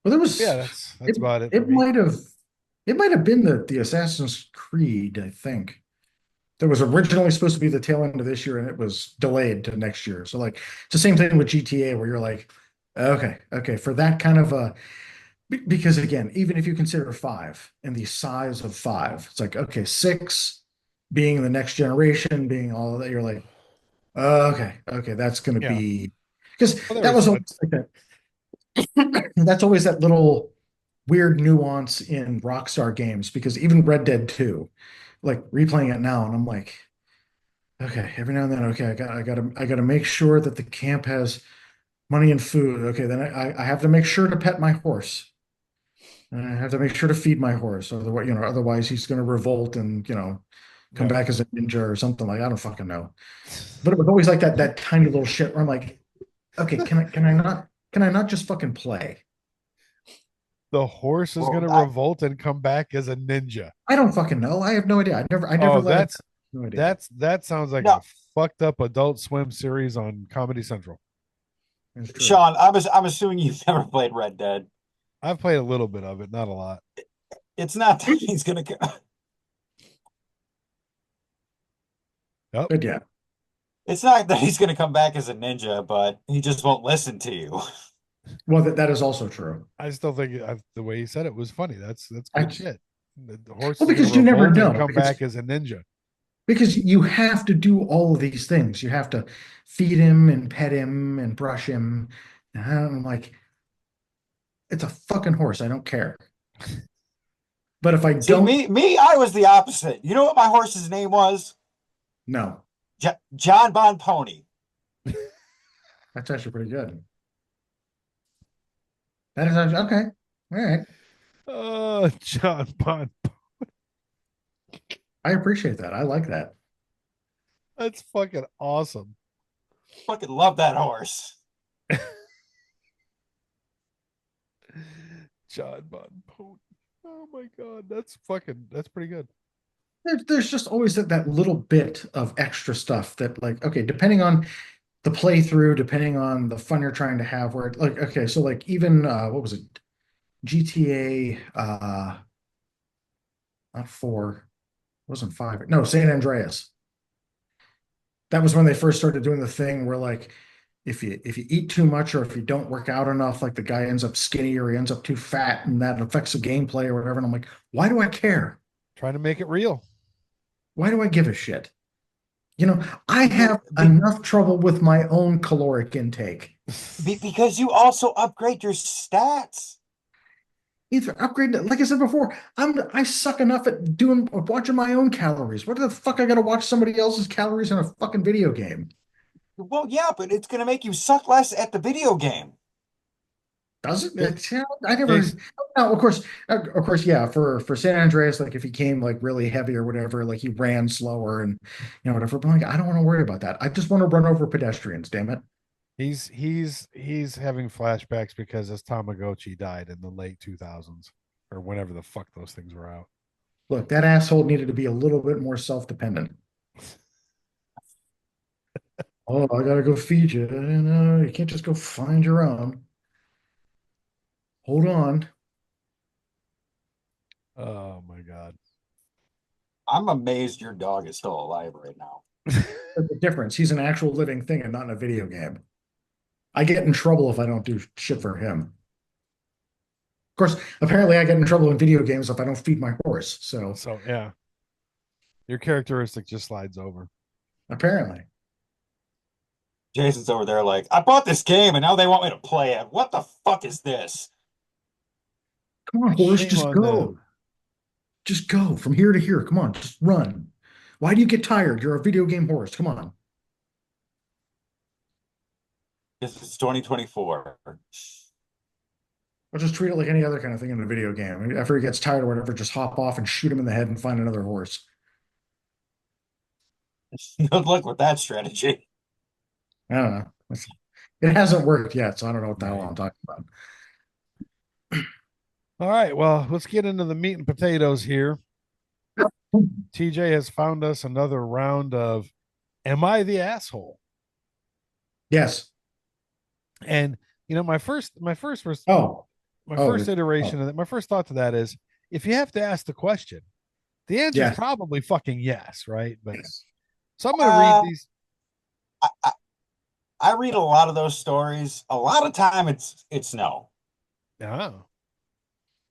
Well, there Yeah, was that's about it for it me. might have been the Assassin's Creed, I think. That was originally supposed to be the tail end of this year, and it was delayed to next year. So like it's the same thing with GTA, where you're like, okay, for that kind of a because again, even if you consider five and the size of five, it's like okay, six being the next generation, being all of that, you're like, okay, that's going to Yeah. be because Well, there that was was a, always like that. That's always that little weird nuance in Rockstar games because even Red Dead 2, like replaying it now, and I'm like, okay, every now and then, okay, I gotta make sure that the camp has money and food. Okay, then I have to make sure to pet my horse. And I have to make sure to feed my horse, otherwise he's gonna revolt and come yeah. back as a ninja or something like I don't fucking know. But it was always like that tiny little shit where I'm like, okay, can I not just fucking play? The horse is Well, gonna revolt and come back as a ninja. I don't fucking know. I have no idea. I never Oh, let it. No idea. that sounds like no, a fucked up Adult Swim series on Comedy Central. It's true. Sean, I'm assuming you've never played Red Dead. I've played a little bit of it, not a lot. It's not that he's gonna. Yep. But yeah, It's not that he's gonna come back as a ninja, but he just won't listen to you. well, that is also true. I still think the way he said it was funny. That's I, good shit. The horse well, is gonna because you never revolt and know, come because back as a ninja. because you have to do all of these things. You have to feed him and pet him and brush him. And I'm like, it's a fucking horse. I don't care. But if I See, don't, I was the opposite. You know what my horse's name was? no, John Bon Pony. that's actually pretty good. That is actually okay. All right. John Bond. I appreciate that. I like that. That's fucking awesome. Fucking love that horse. John Bon Pote. Oh my god, that's pretty good. There's just always that little bit of extra stuff that like, okay, depending on the playthrough, depending on the fun you're trying to have, where like, okay, so like even what was it? GTA not four, it wasn't five. No, San Andreas. That was when they first started doing the thing where like if you eat too much or if you don't work out enough, like the guy ends up skinny or he ends up too fat and that affects the gameplay or whatever. And I'm like, why do I care? Trying to make it real. Why do I give a shit? I Because have enough trouble with my own caloric intake. because you also upgrade your stats. Either upgrade, like I said before, I suck enough at watching my own calories. What the fuck I gotta watch somebody else's calories in a fucking video game? Well, yeah, but it's gonna make you suck less at the video game. Does it? Yeah. I never. Jason, No, of course, yeah. For San Andreas, like if he came like really heavy or whatever, like he ran slower and whatever. But like, I don't want to worry about that. I just want to run over pedestrians. Damn it! he's having flashbacks because his Tamagotchi died in the late 2000s or whenever the fuck those things were out. Look, that asshole needed to be a little bit more self-dependent. Oh, I gotta go feed you. You can't just go find your own. Hold on. Oh my god. I'm amazed your dog is still alive right now. There's a difference. He's an actual living thing and not in a video game. I get in trouble if I don't do shit for him. Of course, apparently I get in trouble in video games if I don't feed my horse. So So yeah, your characteristic just slides over. apparently. Jason's over there like, I bought this game and now they want me to play it. What the fuck is this? Come on, horse, Shame just on go. them. Just go from here to here. Come on, just run. Why do you get tired? You're a video game horse. Come on. Because it's 2024. Or just treat it like any other kind of thing in a video game. After he gets tired or whatever, just hop off and shoot him in the head and find another horse. Good luck with that strategy. I don't know. It hasn't worked yet, so I don't know what the hell Right. I'm talking about. All right. Well, let's get into the meat and potatoes here. TJ has found us another round of Am I the Asshole? Yes. And my first Oh. my Oh. first iteration of that, my first thought to that is if you have to ask the question, the answer is Yes. probably fucking yes, right? But Yes. so I'm gonna read Uh, these. I, I, I read a lot of those stories. A lot of time it's no. Oh,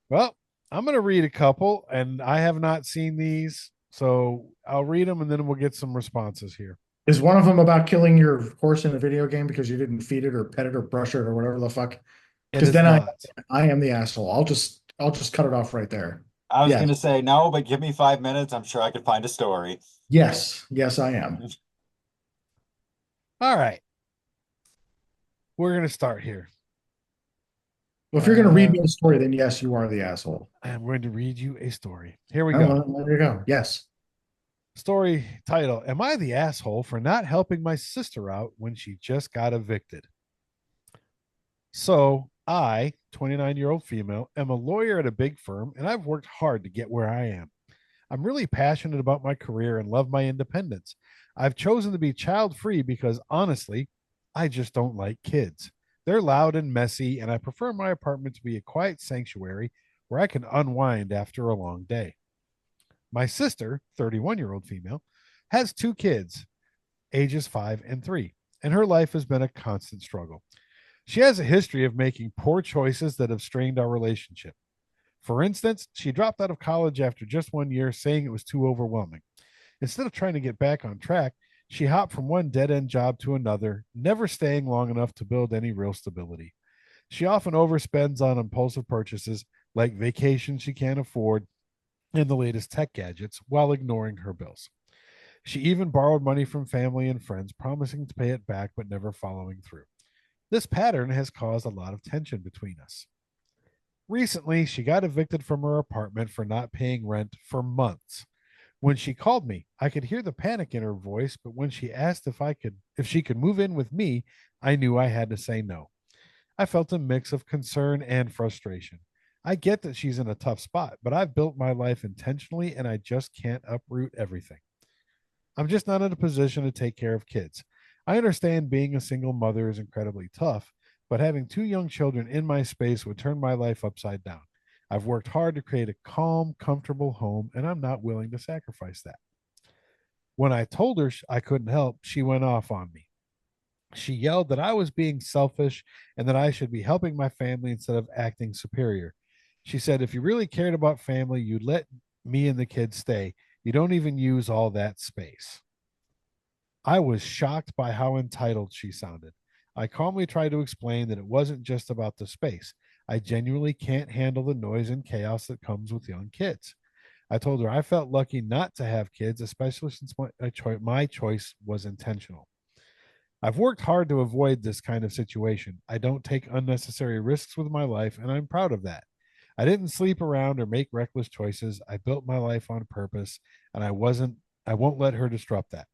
well, I'm gonna read a couple, and I have not seen these, so I'll read them and then we'll get some responses here. Is one of them about killing your horse in a video game because you didn't feed it or pet it or brush it or whatever the fuck? It Because is then not. I am the asshole. I'll just cut it off right there. I was Yes. gonna say no, but give me 5 minutes. I'm sure I could find a story. Yes. Yes, I am. All right, we're gonna start here. Well, if you're going to read Uh, me a story, then yes, you are the asshole. I'm going to read you a story. Here we Oh, go. well, there you go. Yes. Story title: Am I the asshole for not helping my sister out when she just got evicted? So, I, 29-year-old female, am a lawyer at a big firm and I've worked hard to get where I am. I'm really passionate about my career and love my independence. I've chosen to be child free because honestly, I just don't like kids. They're loud and messy, and I prefer my apartment to be a quiet sanctuary where I can unwind after a long day. My sister, 31-year-old female, has two kids, ages 5 and 3, and her life has been a constant struggle. She has a history of making poor choices that have strained our relationship. For instance, she dropped out of college after just 1 year, saying it was too overwhelming. Instead of trying to get back on track, she hopped from one dead end job to another, never staying long enough to build any real stability. She often overspends on impulsive purchases like vacations she can't afford and the latest tech gadgets while ignoring her bills. She even borrowed money from family and friends, promising to pay it back but never following through. This pattern has caused a lot of tension between us. Recently, she got evicted from her apartment for not paying rent for months. When she called me, I could hear the panic in her voice, but when she asked if she could move in with me, I knew I had to say no. I felt a mix of concern and frustration. I get that she's in a tough spot, but I've built my life intentionally and I just can't uproot everything. I'm just not in a position to take care of kids. I understand being a single mother is incredibly tough, but having two young children in my space would turn my life upside down. I've worked hard to create a calm, comfortable home, and I'm not willing to sacrifice that. When I told her I couldn't help, she went off on me. She yelled that I was being selfish and that I should be helping my family instead of acting superior. She said, if you really cared about family, you'd let me and the kids stay. You don't even use all that space. I was shocked by how entitled she sounded. I calmly tried to explain that it wasn't just about the space. I genuinely can't handle the noise and chaos that comes with young kids. I told her I felt lucky not to have kids, especially since my choice was intentional. I've worked hard to avoid this kind of situation. I don't take unnecessary risks with my life, and I'm proud of that. I didn't sleep around or make reckless choices. I built my life on purpose, and I won't let her disrupt that.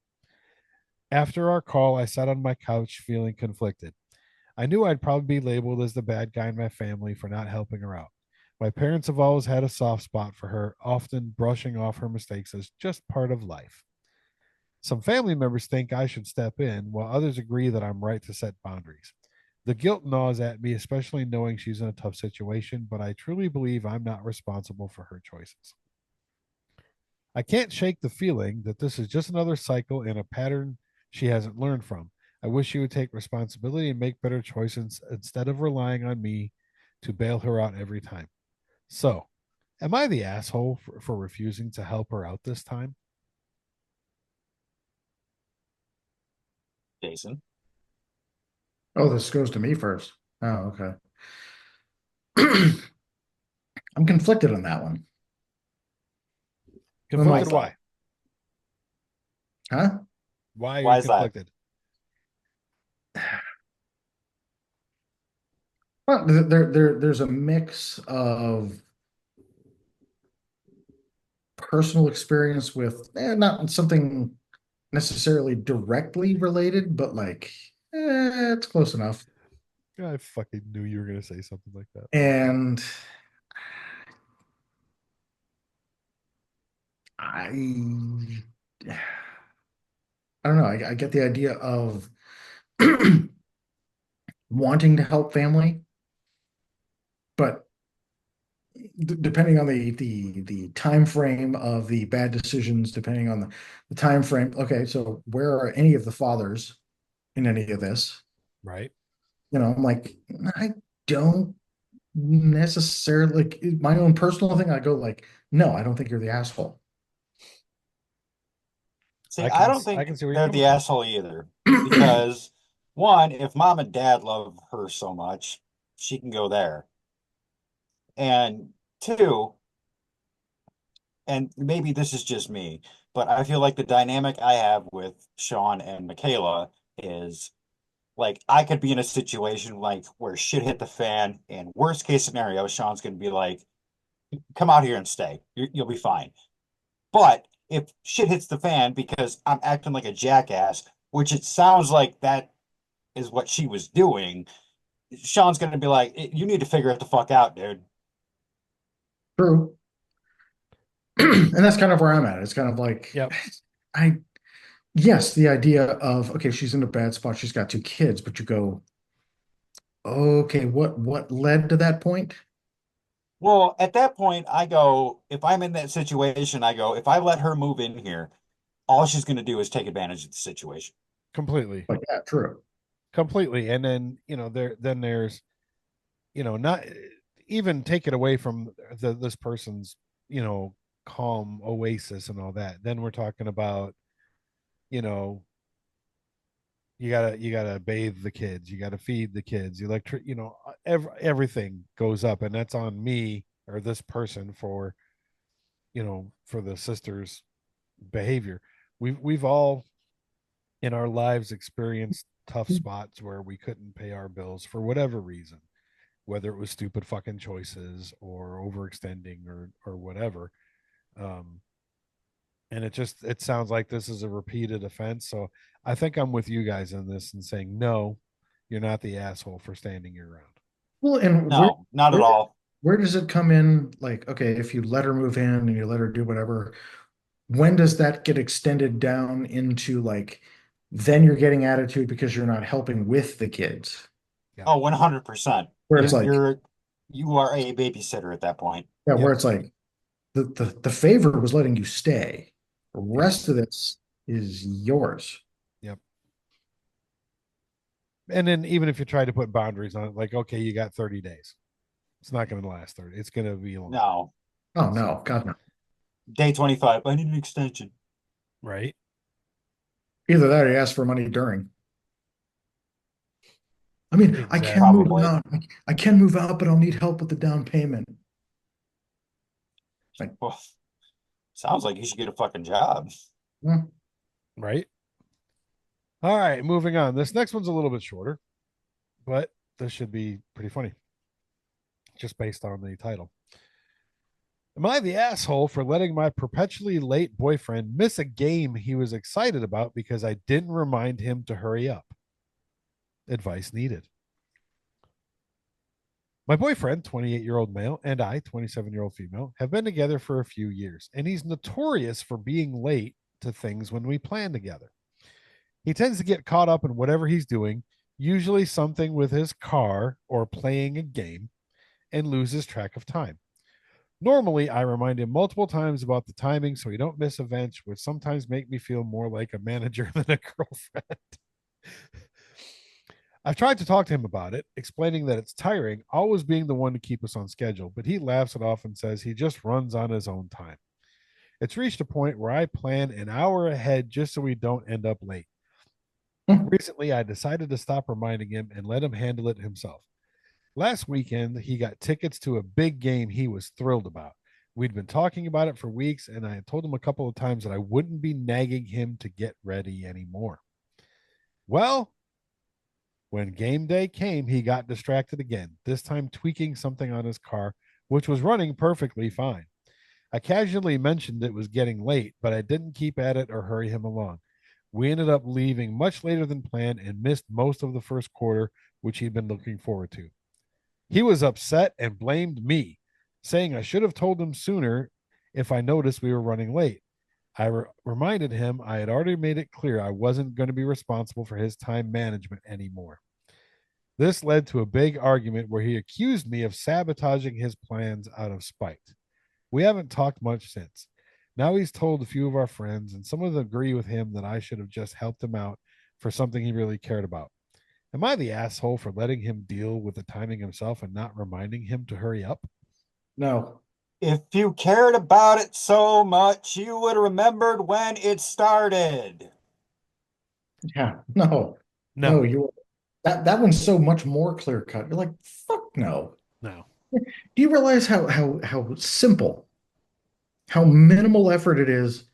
After our call, I sat on my couch feeling conflicted. I knew I'd probably be labeled as the bad guy in my family for not helping her out. My parents have always had a soft spot for her, often brushing off her mistakes as just part of life. Some family members think I should step in, while others agree that I'm right to set boundaries. The guilt gnaws at me, especially knowing she's in a tough situation, but I truly believe I'm not responsible for her choices. I can't shake the feeling that this is just another cycle and a pattern she hasn't learned from. I wish she would take responsibility and make better choices instead of relying on me to bail her out every time. So, am I the asshole for refusing to help her out this time? Jason. Oh, this goes to me first. Oh, okay. I'm conflicted on that one. Conflicted Myself. why? Huh? Why are Why you is that? conflicted? Well, there's a mix of personal experience with not something necessarily directly related, but like it's close enough. I fucking knew you were gonna say something like that. And I I don't know. I get the idea of wanting to help family, but depending on the time frame of the bad decisions, depending on the time frame. Okay, so where are any of the fathers in any of this? Right. I'm like, I don't necessarily like my own personal thing. I go like, no, I don't think you're the asshole. See, I don't I think can see where you're they're coming the from. asshole either. Because one, if mom and dad love her so much, she can go there. And two, and maybe this is just me, but I feel like the dynamic I have with Sean and Michaela is like I could be in a situation like where shit hit the fan, and worst case scenario, Sean's gonna be like, "Come out here and stay. You'll be fine." But if shit hits the fan because I'm acting like a jackass, which it sounds like that is what she was doing, Sean's gonna be like, "You need to figure it the fuck out, dude." True. And that's kind of where I'm at. It's kind of like Yep. I yes, the idea of okay, she's in a bad spot, she's got two kids, but you go, okay, what led to that point? Well, at that point, I go, if I'm in that situation, I go, if I let her move in here, all she's going to do is take advantage of the situation. Completely. Like, yeah, true. Completely. And then, there's, not even take it away from this person's, calm oasis and all that. Then we're talking about, you know, you gotta bathe the kids, you gotta feed the kids, everything goes up, and that's on me or this person for the sisters behavior. We've all in our lives experienced tough spots where we couldn't pay our bills for whatever reason, whether it was stupid fucking choices or overextending or whatever. um and it sounds like this is a repeated offense, so I think I'm with you guys in this and saying no, you're not the asshole for standing your ground. Well, and No, not at where all. where does it come in? Like, okay, if you let her move in and you let her do whatever, when does that get extended down into like, then you're getting attitude because you're not helping with the kids? Yep. Oh, 100%. Where it's You, like, you're you are a babysitter at that point. yeah, where Yep. it's like the favor was letting you stay. The rest Yes. of this is yours. Yep. And then even if you try to put boundaries on it, like, okay, you got 30 days, it's not going to last 30, it's going to be longer. No. Oh So, no, God no. Day 25, I need an extension. right. Either that or you ask for money during. I mean, I can Exactly. move Probably. out. I can move out, but I'll need help with the down payment. It's like, Well, sounds like you should get a fucking job. well, Right. All right, moving on. This next one's a little bit shorter, but this should be pretty funny just based on the title. Am I the asshole for letting my perpetually late boyfriend miss a game he was excited about because I didn't remind him to hurry up? Advice needed. My boyfriend, 28-year-old male, and I, 27-year-old female, have been together for a few years, and he's notorious for being late to things when we plan together. He tends to get caught up in whatever he's doing, usually something with his car or playing a game, and loses track of time. Normally, I remind him multiple times about the timing so he don't miss events, which sometimes make me feel more like a manager than a girlfriend. I've tried to talk to him about it, explaining that it's tiring, always being the one to keep us on schedule, but he laughs it off and says he just runs on his own time. It's reached a point where I plan an hour ahead just so we don't end up late. Recently, I decided to stop reminding him and let him handle it himself. Last weekend, he got tickets to a big game he was thrilled about, We'd been talking about it for weeks, and I had told him a couple of times that I wouldn't be nagging him to get ready anymore. Well, when game day came, he got distracted again, this time tweaking something on his car, which was running perfectly fine. I casually mentioned it was getting late, but I didn't keep at it or hurry him along. We ended up leaving much later than planned and missed most of the first quarter, which he'd been looking forward to. He was upset and blamed me, saying I should have told him sooner if I noticed we were running late. I reminded him I had already made it clear I wasn't going to be responsible for his time management anymore. This led to a big argument where he accused me of sabotaging his plans out of spite. We haven't talked much since. Now he's told a few of our friends, and some of them agree with him that I should have just helped him out for something he really cared about. Am I the asshole for letting him deal with the timing himself and not reminding him to hurry up? No. If you cared about it so much, you would have remembered when it started. Yeah. No. No, You that one's so much more clear cut. You're like, fuck no. no, Do you realize how simple, how minimal effort it is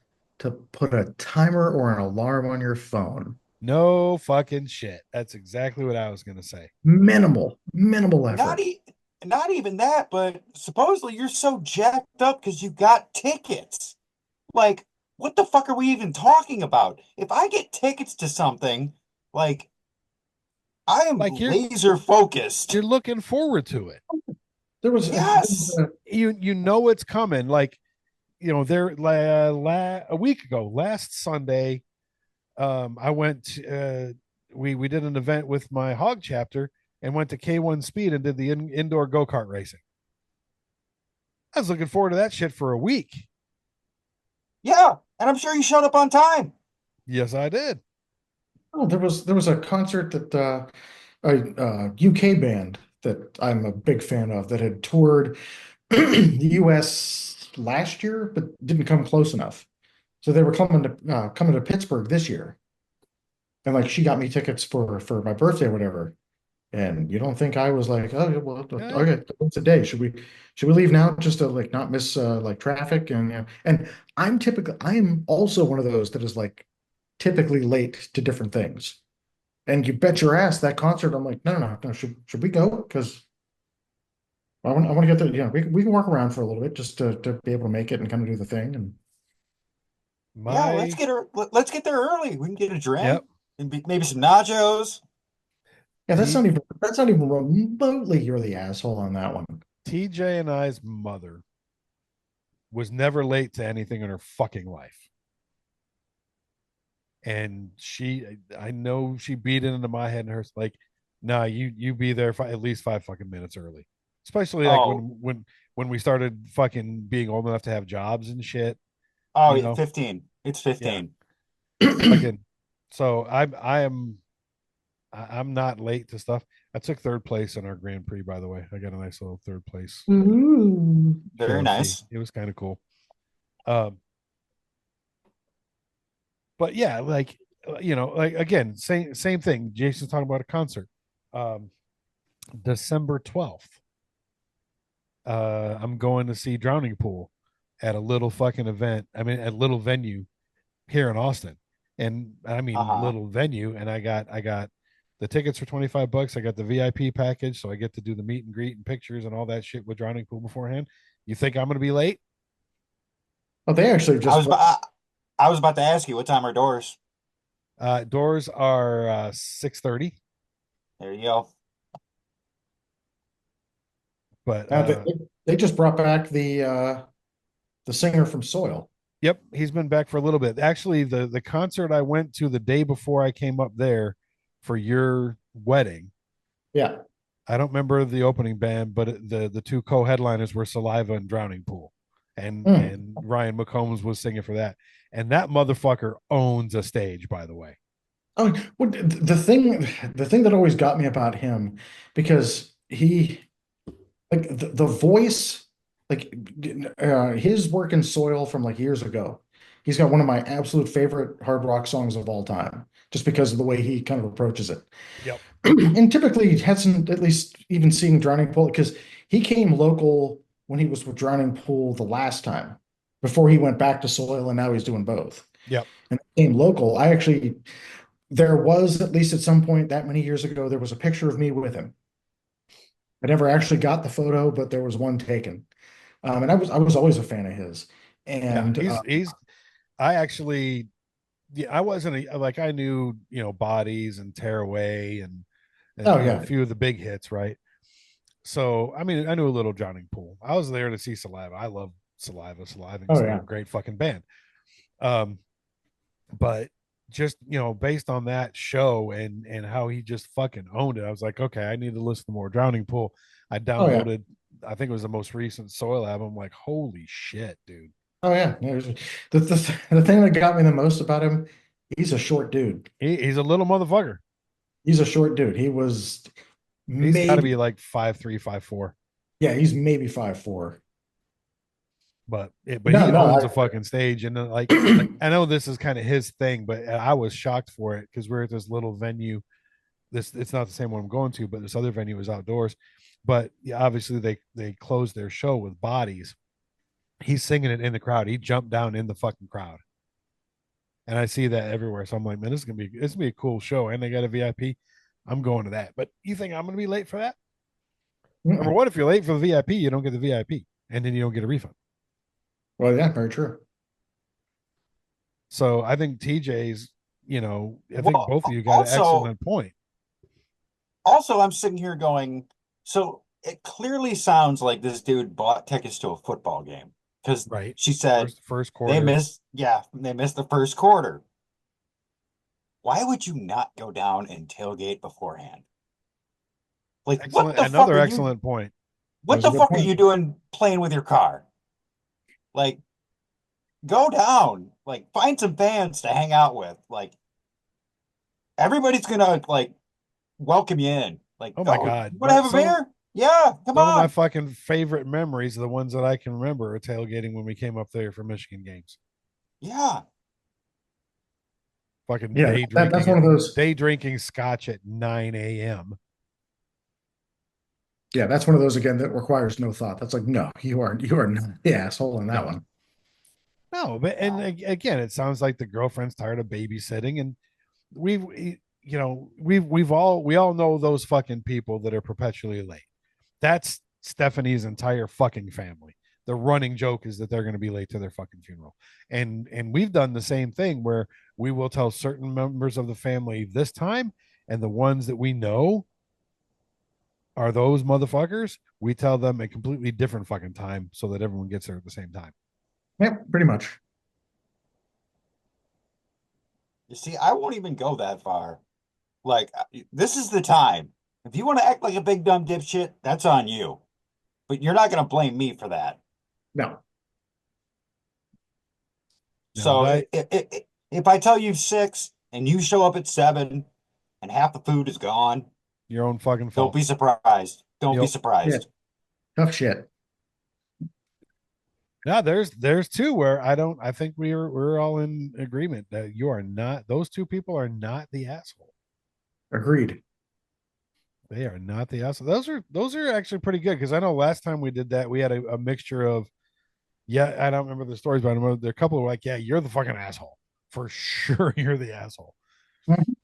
to put a timer or an alarm on your phone? no fucking shit. That's exactly what I was going to say. Minimal Not effort. e not even that, but supposedly you're so jacked up because you got tickets. Like, what the fuck are we even talking about? If I get tickets to something, like I am Like laser focused. you're looking forward to it. There was Yes. You know it's coming. Like, you know, a week ago, last Sunday, I went. We did an event with my hog chapter and went to K1 Speed and did the indoor go kart racing. I was looking forward to that shit for a week. Yeah, and I'm sure you showed up on time. Yes, I did. oh, there was a concert that a UK band that I'm a big fan of that had toured the US last year, but didn't come close enough. So they were coming to Pittsburgh this year. And like she got me tickets for my birthday or whatever. And you don't think I was like, oh yeah, well, Yeah. okay, it's a day. Should we leave now just to like not miss like traffic and and I'm also one of those that is like typically late to different things. And you bet your ass that concert, I'm like, no. Should we go? Because I want to get there. Yeah, we can work around for a little bit just to be able to make it and kind of do the thing. And Yeah, My let's get there early. We can get a drink yep. and maybe some nachos. yeah, T, that's not even remotely you're the asshole on that one. TJ and I's mother was never late to anything in her fucking life. And I know she beat it into my head and her like, nah, you be there for at least 5 fucking minutes early. Especially like Oh, when we started fucking being old enough to have jobs and shit, oh, you know. 15. It's Yeah. 15. Fucking so I'm not late to stuff. I took third place in our Grand Prix, by the way. I got a nice little third place Ooh. Very trophy. nice. It was kind of cool. Um, but yeah, like you know, like again, same thing. Jason's talking about a concert. Um, December 12th. I'm going to see Drowning Pool at a little fucking event. I mean, at a little venue here in Austin. And I mean Uh-huh. little venue. And I got the tickets for $25. I got the VIP package, so I get to do the meet and greet and pictures and all that shit with Drowning Pool beforehand. You think I'm gonna be late? Oh, they actually I just was about, I was about to ask you what time are doors? Doors are 6:30, There you go. but they just brought back the singer from Soil. yep, he's been back for a little bit. Actually, the concert I went to the day before I came up there for your wedding, Yeah. I don't remember the opening band, but the two co-headliners were Saliva and Drowning Pool, Hmm. and Ryan McCombs was singing for that. And that motherfucker owns a stage, by the way. Oh, well, the thing that always got me about him, because he like the voice, like his work in Soil from like years ago. He's got one of my absolute favorite hard rock songs of all time, just because of the way he kind of approaches it. Yep. And typically he hasn't at least even seeing Drowning Pool because he came local. when he was with Drowning Pool the last time, before he went back to soil, and now he's doing both. Yep. And it became local. I actually, there was, at least at some point that many years ago, there was a picture of me with him. I never actually got the photo, but there was one taken. And I was always a fan of his. Yeah. And He's I actually, yeah, I wasn't like, I knew, Bodies and Tearaway and oh yeah, a few of the big hits, right? So I mean, I knew a little Drowning Pool. I was there to see Saliva. I love Saliva. oh They're yeah, a great fucking band. Um, but just based on that show and how he just fucking owned it, I was like, okay, I need to listen to more Drowning Pool. I oh yeah, downloaded, I think it was the most recent Soil album. I'm like, holy shit, dude. oh yeah. The thing that got me the most about him, he's a short dude. He's a little motherfucker. He's a short dude. He was He's got to maybe, be like 5'3", 5'4". yeah, he's maybe 5'4". But No, he no, owns a fucking stage, and like I, I know this is kind of his thing, but I was shocked for it because we're at this little venue. It's not the same one I'm going to, but this other venue was outdoors. But yeah, obviously they closed their show with Bodies. He's singing it in the crowd. He jumped down in the fucking crowd, and I see that everywhere. So I'm like, man, this gonna be a cool show, and they got a VIP. I'm going to that. But you think I'm gonna be late for that? Number mm-mm. one, if you're late for the VIP, you don't get the VIP, and then you don't get a refund. Well, yeah, very true. So I think TJ's, I think Well, both of you got an also, excellent point. I'm sitting here going, so it clearly sounds like this dude bought tickets to a football game because Right. she said First quarter. they missed the first quarter. Why would you not go down and tailgate beforehand? Like, Excellent. Another excellent point. That what was a the good fuck are point. you doing playing with your car? Like, go down, like, find some fans to hang out with. Like, everybody's gonna like welcome you in. Like, Oh my oh, God. you want to But have a beer? Yeah, come some of my on. fucking favorite memories, the ones that I can remember, are tailgating when we came up there for Michigan games. Yeah. Fucking Yeah, that's one of those. day drinking scotch at 9 a.m. Yeah, that's one of those again that requires no thought. That's like, no, you are not the asshole in that No. one. No, but and Yeah. again, it sounds like the girlfriend's tired of babysitting, and we all know those fucking people that are perpetually late. That's Stephanie's entire fucking family. The running joke is that they're going to be late to their fucking funeral. And we've done the same thing where we will tell certain members of the family this time, and the ones that we know are those motherfuckers, we tell them a completely different fucking time so that everyone gets there at the same time. Yeah, pretty much. You see, I won't even go that far. Like, this is the time. If you want to act like a big dumb dipshit, that's on you. But you're not going to blame me for that. No. No, So but if I tell you 6 and you show up at 7 and half the food is gone, your own fucking don't fault. be surprised. Don't be Yep. Yeah, surprised. tough shit. Yeah, there's two where I think we're all in agreement that you are not, those two people are not the asshole. Agreed. They are not the asshole. Those are actually pretty good because I know last time we did that we had a mixture of, yeah, I don't remember the stories, but I remember there are a couple of like, yeah, you're the fucking asshole for sure. You're the asshole. Mhm.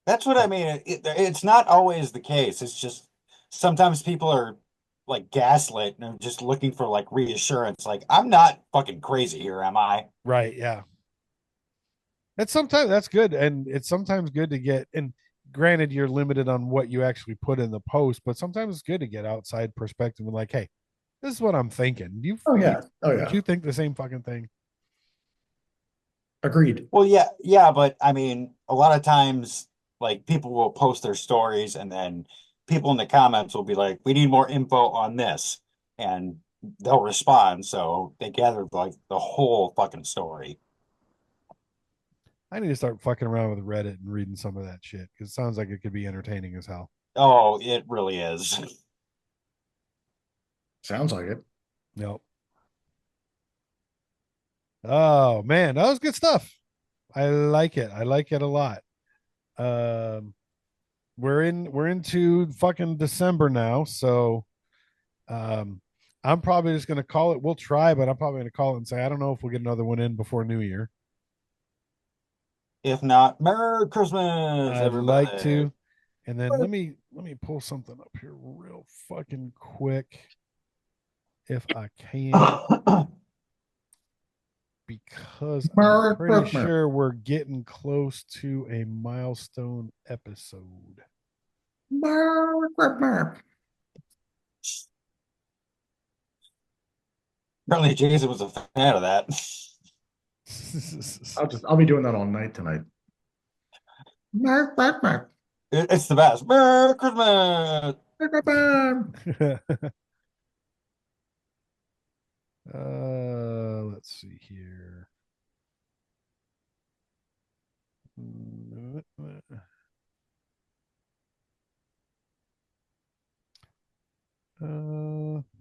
That's what I mean. It's not always the case. It's just sometimes people are like gaslit and are just looking for like reassurance. Like, I'm not fucking crazy here, am I? Right? Yeah. That's sometimes that's good, and it's sometimes good to get. And granted, you're limited on what you actually put in the post, but sometimes it's good to get outside perspective and like, hey, this is what I'm thinking. Oh You yeah. Oh would yeah. you think the same fucking thing? Agreed. Well, yeah, yeah, but I mean, a lot of times, like people will post their stories, and then people in the comments will be like, "We need more info on this," and they'll respond. So they gather like the whole fucking story. I need to start fucking around with Reddit and reading some of that shit because it sounds like it could be entertaining as hell. Oh, it really is. Sounds like it. Nope. Oh man, that was good stuff. I like it. I like it a lot. Um, we're into fucking December now, so um, I'm probably just going to call it. We'll try, but I'm probably going to call it and say, I don't know if we'll get another one in before New Year. If not, Merry Christmas, I'd like everybody. to. And then let me pull something up here real fucking quick if I can, because I'm Merry pretty Christmas. sure we're getting close to a milestone episode. Merry Christmas. Apparently, Jason was a fan of that. I'll be doing that all night tonight. Merry Christmas. It's the best. Merry Christmas. Merry Christmas. Let's see here.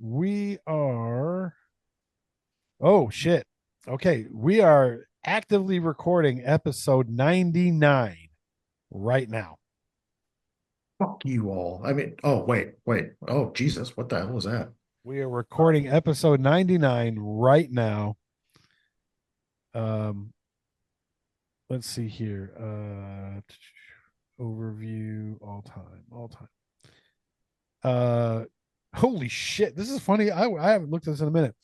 We are. Oh shit. Okay, we are actively recording episode 99 right now. Fuck you all. I mean, oh, wait. Oh, Jesus. What the hell was that? We are recording episode 99 right now. Um, let's see here. Overview all time. Holy shit. This is funny. I haven't looked at this in a minute.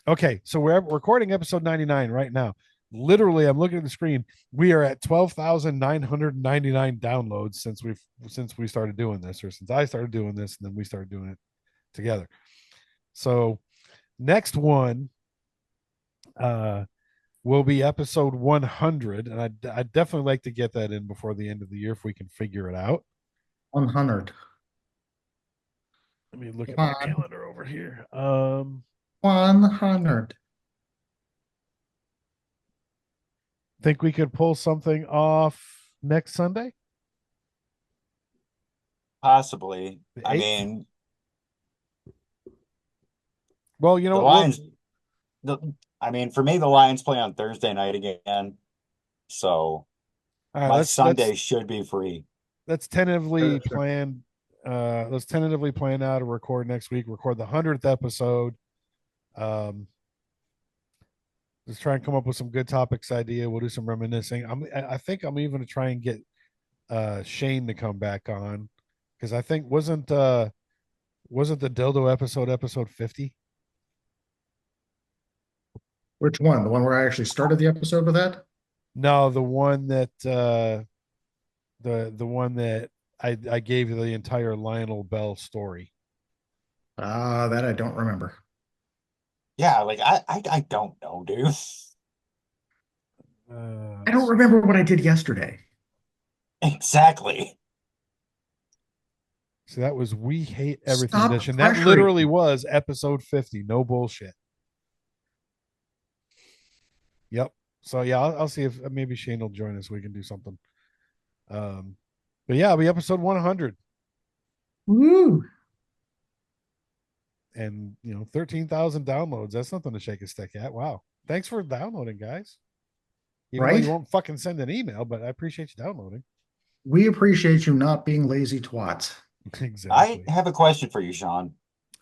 Okay, so we're recording episode 99 right now. Literally, I'm looking at the screen. We are at 12,999 downloads since we started doing this, or since I started doing this, and then we started doing it together. So next one will be episode 100, and I'd definitely like to get that in before the end of the year if we can figure it out. 100. Let me look at my calendar over here. 100. Think we could pull something off next Sunday? Possibly. The I 8th? mean, Well, you know the what? Lions. I mean, for me, the Lions play on Thursday night again, so All right, my let's Sunday should be free. let's tentatively Sure. plan. Let's tentatively plan out to record next week. Record the 100th episode. Um, let's try and come up with some good topics idea. We'll do some reminiscing. I think I'm even going to try and get Shane to come back on, because I think wasn't the dildo episode 50? Which one? The one where I actually started the episode with that? No, the one that the one that I gave you the entire Lionel Bell story. That I don't remember. Yeah, like I don't know, dude. I don't remember what I did yesterday. Exactly. So that was We Hate Everything Stop edition. That pressuring literally me. was episode 50. No bullshit. Yep. So yeah, I'll see if maybe Shane will join us. We can do something. But yeah, it'll be episode 100, Woo! and 13,000 downloads. That's nothing to shake a stick at. Wow. Thanks for downloading, guys. Even though you Right? won't fucking send an email, but I appreciate you downloading. We appreciate you not being lazy twats. Exactly. I have a question for you, Sean.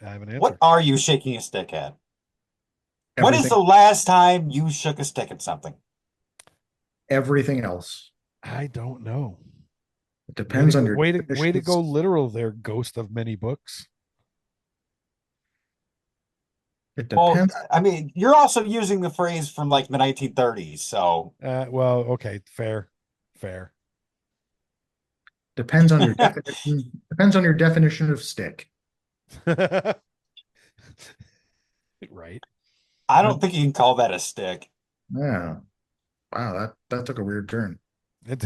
I have an answer. What are you shaking a stick at? When is the last time you shook a stick at something? Everything else. I don't know. It depends on your way to go definitions. literal there, ghost of many books. It Well, depends. I mean, you're also using the phrase from like the 1930s, so Well, okay, fair. Depends on your definition. Depends on your definition of stick. Right. I don't think you can call that a stick. Yeah. Wow, that took a weird turn. It,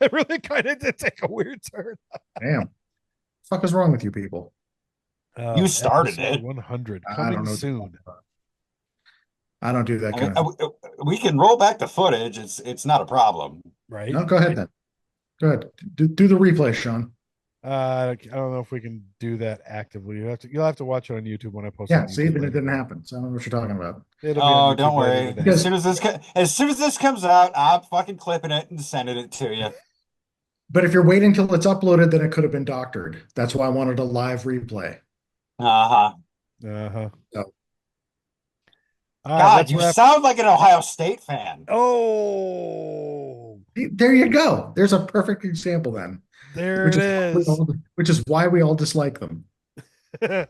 it really kind of did take a weird turn. Damn. Fuck is wrong with you people? You started Episode it. 100 I coming don't know. soon. I don't do that I kind mean, of. we can roll back the footage. It's not a problem. Right. No, go ahead then. Go ahead. Do the replay, Sean. I don't know if we can do that actively. You'll have to watch it on YouTube when I post Yeah, it. see, then it didn't happen. So I don't know what you're talking about. It'll be on Oh, don't YouTube later worry. today. As soon as this comes out, I'm fucking clipping it and sending it to you. But if you're waiting until it's uploaded, then it could have been doctored. That's why I wanted a live replay. Uh-huh. Uh-huh. So, All right, God, let's you wrap. sound like an Ohio State fan. Oh, there you go. There's a perfect example then, there it is. which is why we all dislike them. Oh,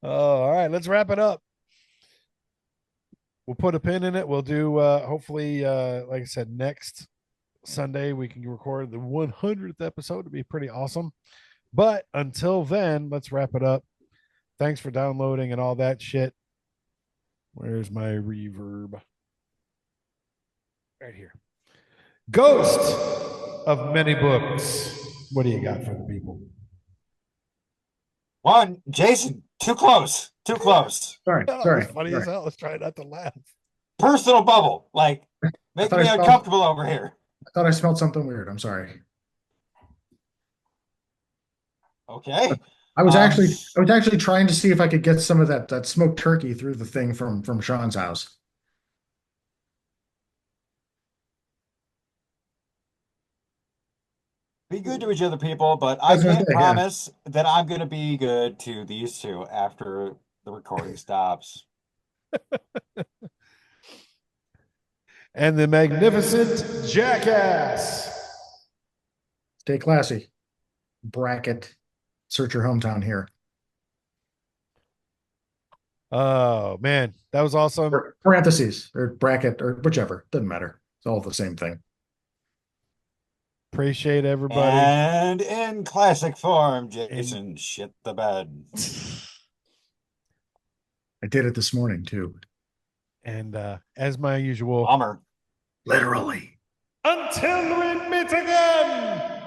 all right, let's wrap it up. We'll put a pin in it. We'll do hopefully like I said, next Sunday we can record the 100th episode. It'd be pretty awesome. But until then, let's wrap it up. Thanks for downloading and all that shit. Where's my reverb? Right here. Ghost of Many Books. What do you got for the people? One, Jason, too close. Too close. Sorry, Oh, sorry. it's funny sorry. as hell. Let's try not to laugh. Personal bubble. Like, making thought me I smelled- uncomfortable over here. I thought I smelled something weird. I'm sorry. Okay. I was Um, actually trying to see if I could get some of that smoked turkey through the thing from Sean's house. Be good to each other, people, but I I was gonna can't say, yeah. promise that I'm going to be good to these two after the recording stops. And the magnificent Jackass. Stay classy. Bracket. Search your hometown here. Oh man, that was awesome. Or parentheses or bracket or whichever. Doesn't matter. It's all the same thing. Appreciate everybody. And in classic form, Jason shit the bed. I did it this morning too. And as my usual, Bummer. Literally. until we meet again.